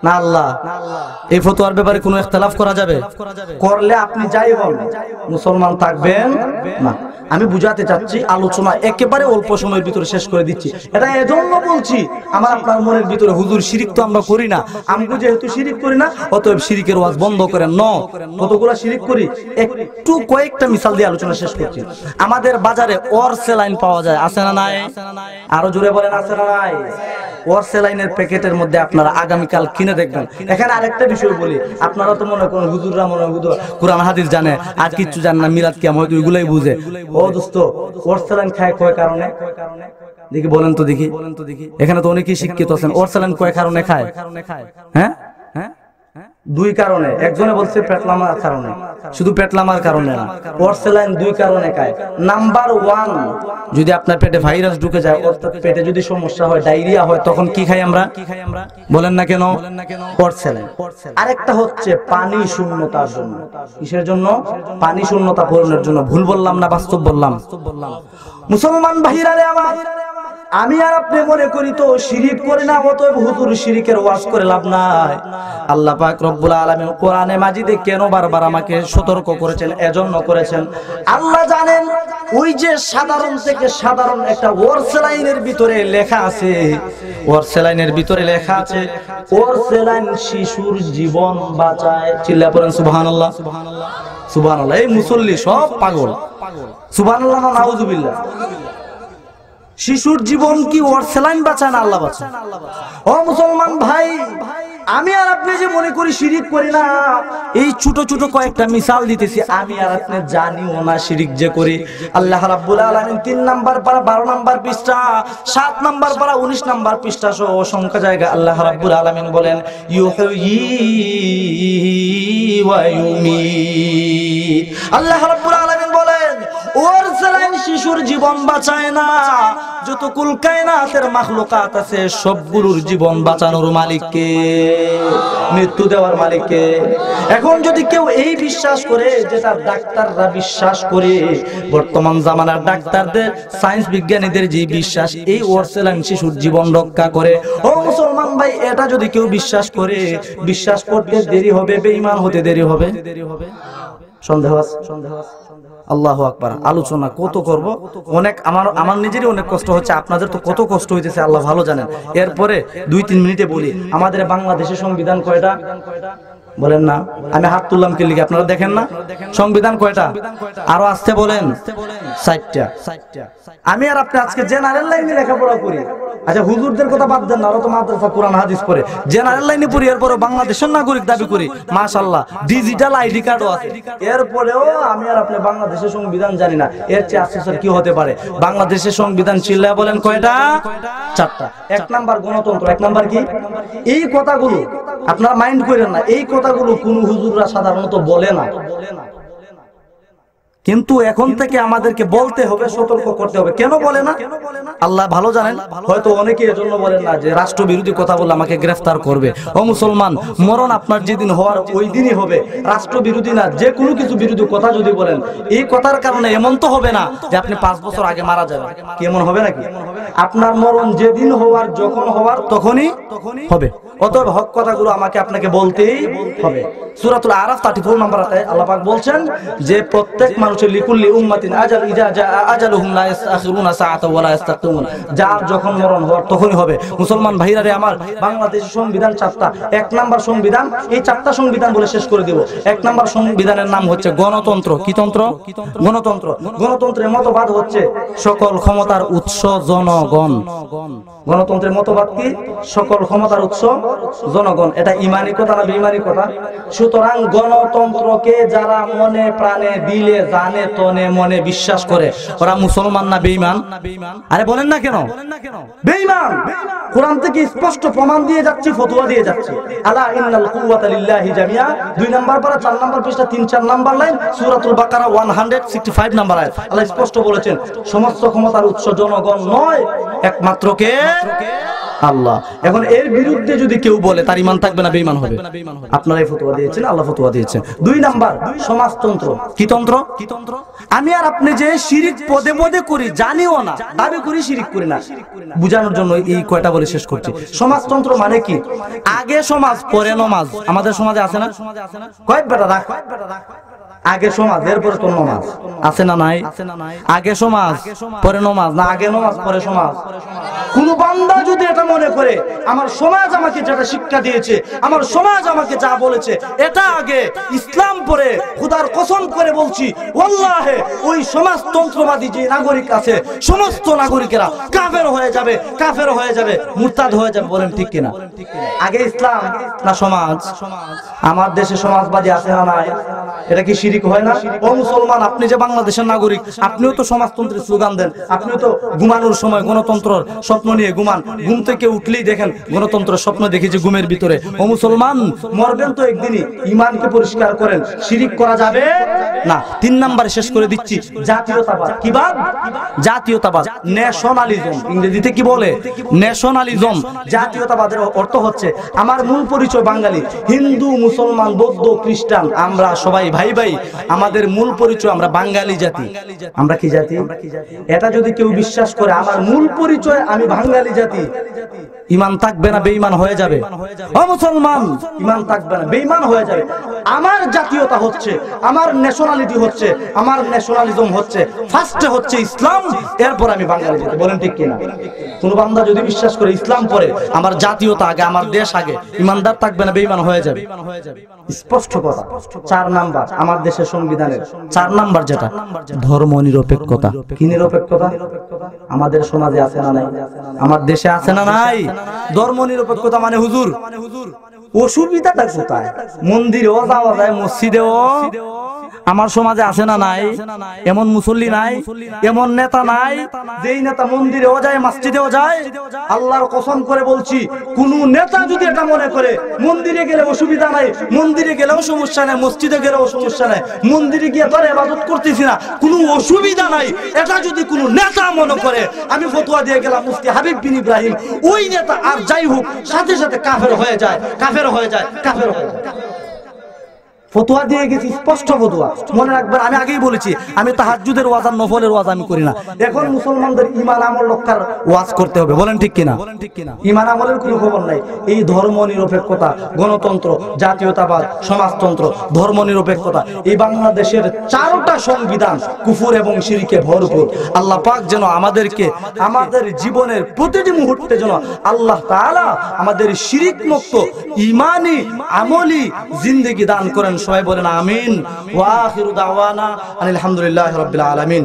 না আল্লাহ? এই ফতোয়ার ব্যাপারে কোনো ইখতিলাফ করা যাবে? করলে আপনি যাই হন, মুসলমান থাকবেন না। আমি বুঝাতে চাচ্ছি, আলোচনা একেবারে অল্প সময়ের ভিতরে শেষ করে দিচ্ছি। এটা এজন্য বলছি, আমার আপনার মনের ভিতরে হুজুর শিরিক তো আমরা করি না, আমরা যেহেতু শিরিক করি না, অতএব শিরিকের ওয়াজ বন্ধ করেন। ন, কতগুলা শিরিক করি, একটু কয়েকটা মিসাল দিয়ে আলোচনা শেষ করছি। আমাদের বাজারে অরসেলাইন পাওয়া যায়, আছে না নাই? আরো জোরে বলেন, আছে না নাই? অরসেলাইনের প্যাকেটের মধ্যে আপনারা আগামীকাল কিনে দেখবেন। এখানে আরেকটা বিষয় বলি, আপনারা তো মনে করেন হুজুররা মনে হুজুর কুরআন হাদিস জানে, আর কিচ্ছু জানে না, মিলাদ কিয়াম হয়তো এগুলাই বুঝে। ও দোস্ত, অরসেলাইন খায় কয় কারণে? দেখি বলেন তো দেখি। এখানে তো অনেকেই শিক্ষিত আছেন, অরসেলাইন কয় কারণে খায়? হ্যাঁ, দুই কারণে, একজনে বলছে পেটলামার কারণে, শুধু পেটলামার কারণে না, পরসেলাইন দুই কারণে খায়। নাম্বার 1, যদি আপনার পেটে ভাইরাস ঢুকে যায়, অর্থাৎ পেটে যদি সমস্যা হয়, ডায়রিয়া হয়, তখন কি খাই আমরা? বলেন না কেন? পরসেলাইন। আরেকটা হচ্ছে পানি শূন্যতার জন্য। কিসের জন্য? পানি শূন্যতা পূরণের জন্য। ভুল বললাম না বাস্তব বললাম? মুসলমান ভাইরা রে আমার, আমি আর আপনি মনে করি তো শিরিক করে না, অতএব হুজুর শিরিকের ওয়াজ করে লাভ নাই। আল্লাহ পাক রব্বুল আলামিন কোরআনে মাজিদে কেন বারবার আমাকে সতর্ক করেছেন? এজন্য করেছেন, আল্লাহ জানেন ওই যে সাধারণ থেকে সাধারণ একটা ওয়ারসেলাইনের ভিতরে লেখা আছে, ওয়ারসেলাইনের ভিতরে লেখা আছে, ওয়ারসেলাইন শিশুর জীবন বাঁচায়। চিল্লা পড়েন সুবহানাল্লাহ, সুবহানাল্লাহ। এই মুসল্লি সব পাগল। সুবহানাল্লাহ না নাউজুবিল্লাহ। শিশুর জীবন কি ওয়ারসেলাইন বাঁচায় না আল্লাহ বাঁচায়? ও মুসলমান ভাই, আমি আর আপনি যে মনে করি শিরিক করি না, এই ছোট ছোট কয়েকটা মিসাল দিতেছি। আমি আর আপনি জানিও না শিরিক যে করি। আল্লাহ রাব্বুল আলামিন 3 নাম্বার পারা 12 নাম্বার পৃষ্ঠা, 7 নাম্বার পারা 19 নাম্বার পৃষ্ঠা সহ অসংখ্য জায়গা আল্লাহ রাব্বুল আলামিন বলেন ইউহয়ি ওয়া ইউমিত। আল্লাহ রাব্বুল আলামিন বলেন ওয়ারসেলাইন শিশুর জীবন বাঁচায় না, যত কুল কায়নাতের মাখলুকাত আছে সবগুলোর জীবন বাঁচানোর মালিককে, মৃত্যু দেওয়ার মালিককে। এখন যদি কেউ এই বিশ্বাস করে, যেটা ডাক্তাররা বিশ্বাস করে, বর্তমান জামানার ডাক্তারদের, সায়েন্স বিজ্ঞানীদের যে বিশ্বাস এই ওয়ারসেলাইন শিশুর জীবন রক্ষা করে, ও মুসলমান ভাই, এটা যদি কেউ বিশ্বাস করে, বিশ্বাস করতে দেরি হবে, বেঈমান হতে দেরি হবে। সন্দেহ আছে? আল্লাহু আকবার। আলোচনা কত করব, অনেক আমার নিজেরই অনেক কষ্ট হচ্ছে, আপনাদের তো কত কষ্ট হইতেছে আল্লাহ ভালো জানেন। এরপরে 2-3 মিনিটে বলি, আমাদের বাংলাদেশের সংবিধান কয়টা? বলেন না, আমি হাত তুললাম কি লিখে, আপনারা দেখেন না? সংবিধান কয়টা? আরো আসতে বলেন। 4টা। আমি আর আপনি আজকে জেনারেল লাইনে লেখাপড়া করি। আচ্ছা হুজুরদের কথা বাদ দেন না, ওরা তো মাদ্রাসা কোরআন হাদিস পড়ে। জেনারেল লাইনে পড়ি, এরপরে বাংলাদেশের নাগরিক দাবি করি, মাশাআল্লাহ ডিজিটাল আইডি কার্ডও আছে। এরপরেও আমি আর আপনি বাংলাদেশের সংবিধান জানি না। এর চেয়ে আফসোসের কি হতে পারে? বাংলাদেশের সংবিধান চিল্লায় বলেন কয়টা? 4টা। 1 নাম্বার গণতন্ত্র। 1 নাম্বার কি? এই কথাগুলো আপনারা মাইন্ড করেন না, এই কথাগুলো কোন হুজুররা সাধারণত বলে না, কিন্তু এখন থেকে আমাদেরকে বলতে হবে, সতর্ক করতে হবে। কেন বলে না আল্লাহ ভালো জানেন। হয়তো অনেকে এজন্য বলেন না যে রাষ্ট্রবিরোধী কথা বলে আমাকে গ্রেফতার করবে। ও মুসলমান, মরণ আপনার যেদিন হওয়ার ওই দিনই হবে। রাষ্ট্রবিরোধী না, যে কোনো কিছু বিরোধী কথা যদি বলেন, এই কথার কারণে এমন তো হবে না যে আপনি 5 বছর আগে মারা যাবেন। কেমন হবে নাকি? আপনার মরণ যেদিন হওয়ার, যখন হওয়ার তখনই হবে। অতএব হক কথাগুলো আমাকে আপনাকে বলতেই হবে। সূরাতুল আরাফ 34 নম্বর আয়াতে আল্লাহ পাক বলছেন যে প্রত্যেক মানুষের লিকুল্লি উম্মাতিন আজাল, ইজা জা আজালুহুম লা ইস্তাখিরুনা সাআতাও ওয়া লা ইস্তাকদিমুন। যার যখন মরণ হওয়ার তখনই হবে। মুসলমান ভাইরা রে আমার, বাংলাদেশের সংবিধান 4টা। 1 নাম্বার সংবিধান, এই 4টা সংবিধান বলে শেষ করে দেব। 1 নাম্বার সংবিধানের নাম হচ্ছে গণতন্ত্র। কি তন্ত্র? গণতন্ত্র। গণতন্ত্রের মতবাদ হচ্ছে সকল ক্ষমতার উৎস জনগণ। গণতন্ত্রের মতবাদ কি? সকল ক্ষমতার উৎস জনগণ। এটা ঈমানি কথা না বেঈমানি কথা? সুতরাং গণতন্ত্রকে যারা মনে প্রাণে দিলে জানে তনে মনে বিশ্বাস করে, ওরা মুসলমান না বেঈমান? আরে বলেন না কেন? বেঈমান। কোরআন থেকে স্পষ্ট প্রমাণ দিয়ে যাচ্ছি, ফতোয়া দিয়ে যাচ্ছি। আলা ইন্নাল কুওয়াতা লিল্লাহি জামিআ। 2 নাম্বার পারা 4 নাম্বার পৃষ্ঠা 3-4 নাম্বার লাইন, সূরাতুল বাকারা 165 নাম্বার আয়াত। আল্লাহ স্পষ্ট বলেছেন সমস্ত ক্ষমতার উৎস জনগণ নয়, একমাত্র কে? আল্লাহ। এখন এর বিরুদ্ধে যদি কেউ বলে তার ঈমান থাকবে না বেঈমান হবে? আপনারাই ফতোয়া দিয়েছেন, আল্লাহ ফতোয়া দিয়েছেন। 2 নাম্বার সমাজতন্ত্র। কি তন্ত্র? আমি আর আপনি যে শিরিক পদে পদে করি, জানিও না, দাবি করি শিরিক করি না, বুঝানোর জন্য এই কয়টা বলে শেষ করছি। সমাজতন্ত্র মানে কি? আগে সমাজ পরে নমাজ। আমাদের সমাজে আছে না? কয়েক বেটা রাখ, আগে সমাজ এরপরে তো নমাজ, আছে না নাই? আগে সমাজ পরে নমাজ, না আগে নমাজ পরে সমাজ? কোন বান্দা যদি এটা মনে করে আমার সমাজ আমাকে যেটা শিক্ষা দিয়েছে, আমার সমাজ আমাকে যা বলেছে এটা আগে, ইসলাম পরে, খোদার কসম করে বলছি ওয়াল্লাহি ওই সমাজতন্ত্রবাদী যে নাগরিক আছে সমস্ত নাগরিকেরা কাফের হয়ে যাবে, কাফের হয়ে যাবে, মুরতাদ হয়ে যাবে। বলেন ঠিক কিনা? আগে ইসলাম না সমাজ? আমার দেশে সমাজবাদী আছে না নাই? এটা কি শিরিক হয় না? ও মুসলমান, আপনি যে বাংলাদেশের নাগরিক, আপনিও তো সমাজতন্ত্রের স্লোগান দেন, আপনিও তো ঘুমানোর সময় গণতন্ত্রের স্বপ্ন নিয়ে ঘুমান, ঘুম থেকে উঠলেই দেখেন গণতন্ত্রের স্বপ্ন দেখি যে ঘুমের ভিতরে। ও মুসলমান, মরবেন তো একদিনই, ইমানকে পরিষ্কার করেন, শিরিক করা যাবে না। 3 নম্বরে শেষ করে দিচ্ছি, জাতীয়তাবাদ। কি বাদ? জাতীয়তাবাদ, ন্যাশনালিজম। ইংরেজিতে কি বলে? ন্যাশনালিজম। জাতীয়তাবাদের অর্থ হচ্ছে আমার মূল পরিচয় বাঙালি, হিন্দু, মুসলমান, বৌদ্ধ, খ্রিস্টান, আমরা সবাই ভাই ভাই, আমাদের মূল পরিচয় আমরা বাঙালি জাতি। আমরা কি জাতি? এটা যদি কেউ বিশ্বাস করে আমার মূল পরিচয় আমি বাঙালি জাতি, ইমান থাকবে না, বেঈমান হয়ে যাবে। ও মুসলমান, ইমান থাকবে না, বেঈমান হয়ে যাবে। আমার জাতীয়তা হচ্ছে, আমার ন্যাশনালিটি হচ্ছে, আমার ন্যাশনালিজম হচ্ছে, ফার্স্টে হচ্ছে ইসলাম, এরপর আমি বাঙালি জাতি। বলেন ঠিক কিনা? কোন বান্দা যদি বিশ্বাস করে ইসলাম পরে, আমার জাতীয়তা আগে, আমার দেশ আগে, ইমানদার থাকবে না, বেঈমান হয়ে যাবে। স্পষ্ট কথা। 4 নাম্বার আমার দেশের সংবিধানের 4 নাম্বার যেটা, ধর্ম নিরপেক্ষতা। কি নিরপেক্ষতা? আমাদের সমাজে আছে না নাই? আমার দেশে আছে না নাই? ধর্ম নিরপেক্ষতা মানে হুজুর অসুবিধাটা কোথায়? মন্দিরেও যাওয়া যায়, মসজিদেও। আমার সমাজে আছে না নাই? এমন মুসল্লি নাই, এমন নেতা নাই যেই নেতা মন্দিরেও যায়, মসজিদেও যায়। আল্লাহর কসম করে বলছি, কোন নেতা যদি এটা মনে করে মন্দিরে গেলে অসুবিধা নাই, মন্দিরে গেলেও সমস্যা নাই, মসজিদে গেলেও সমস্যা নাই, মন্দিরে গিয়ে তোর ইবাদত করতেছি না, কোনো অসুবিধা নাই, এটা যদি কোনো নেতা মনে করে, আমি ফতোয়া দিয়ে গেলাম মুফতি হাবিব বিন ইব্রাহিম, ওই নেতা আর যাই হোক সাথে সাথে কাফের হয়ে যায়, কাফের হয়ে যায়, কাফের হয়ে যায়। ফতোয়া দিয়ে গেছি, স্পষ্ট ফতোয়া। মনে রাখবেন, আমি আগেই বলেছি, আমি তাহাজ্জুদের ওয়াজ আর নফলের ওয়াজ আমি করি না। এখন মুসলমানদের ঈমান আমল রক্ষার ওয়াজ করতে হবে। বলেন ঠিক কিনা? ঈমান আমলের কোনো খবর নাই। এই ধর্ম নিরপেক্ষতা, গণতন্ত্র, জাতীয়তাবাদ, সমাজতন্ত্র, ধর্ম নিরপেক্ষতা, এই বাংলাদেশের 4টা সংবিধান কুফর এবং শিরকে ভরপুর। আল্লাহ পাক যেন আমাদেরকে আমাদের জীবনের প্রতিটি মুহূর্তে যেন আল্লাহ তাআলা আমাদের শিরিক মুক্ত ঈমানি আমলি জিন্দেগি দান করেন। সবাই বলেন আমিন। ওয়া আখিরু দাওয়ানা আলহামদুলিল্লাহি রাব্বিল আলামিন।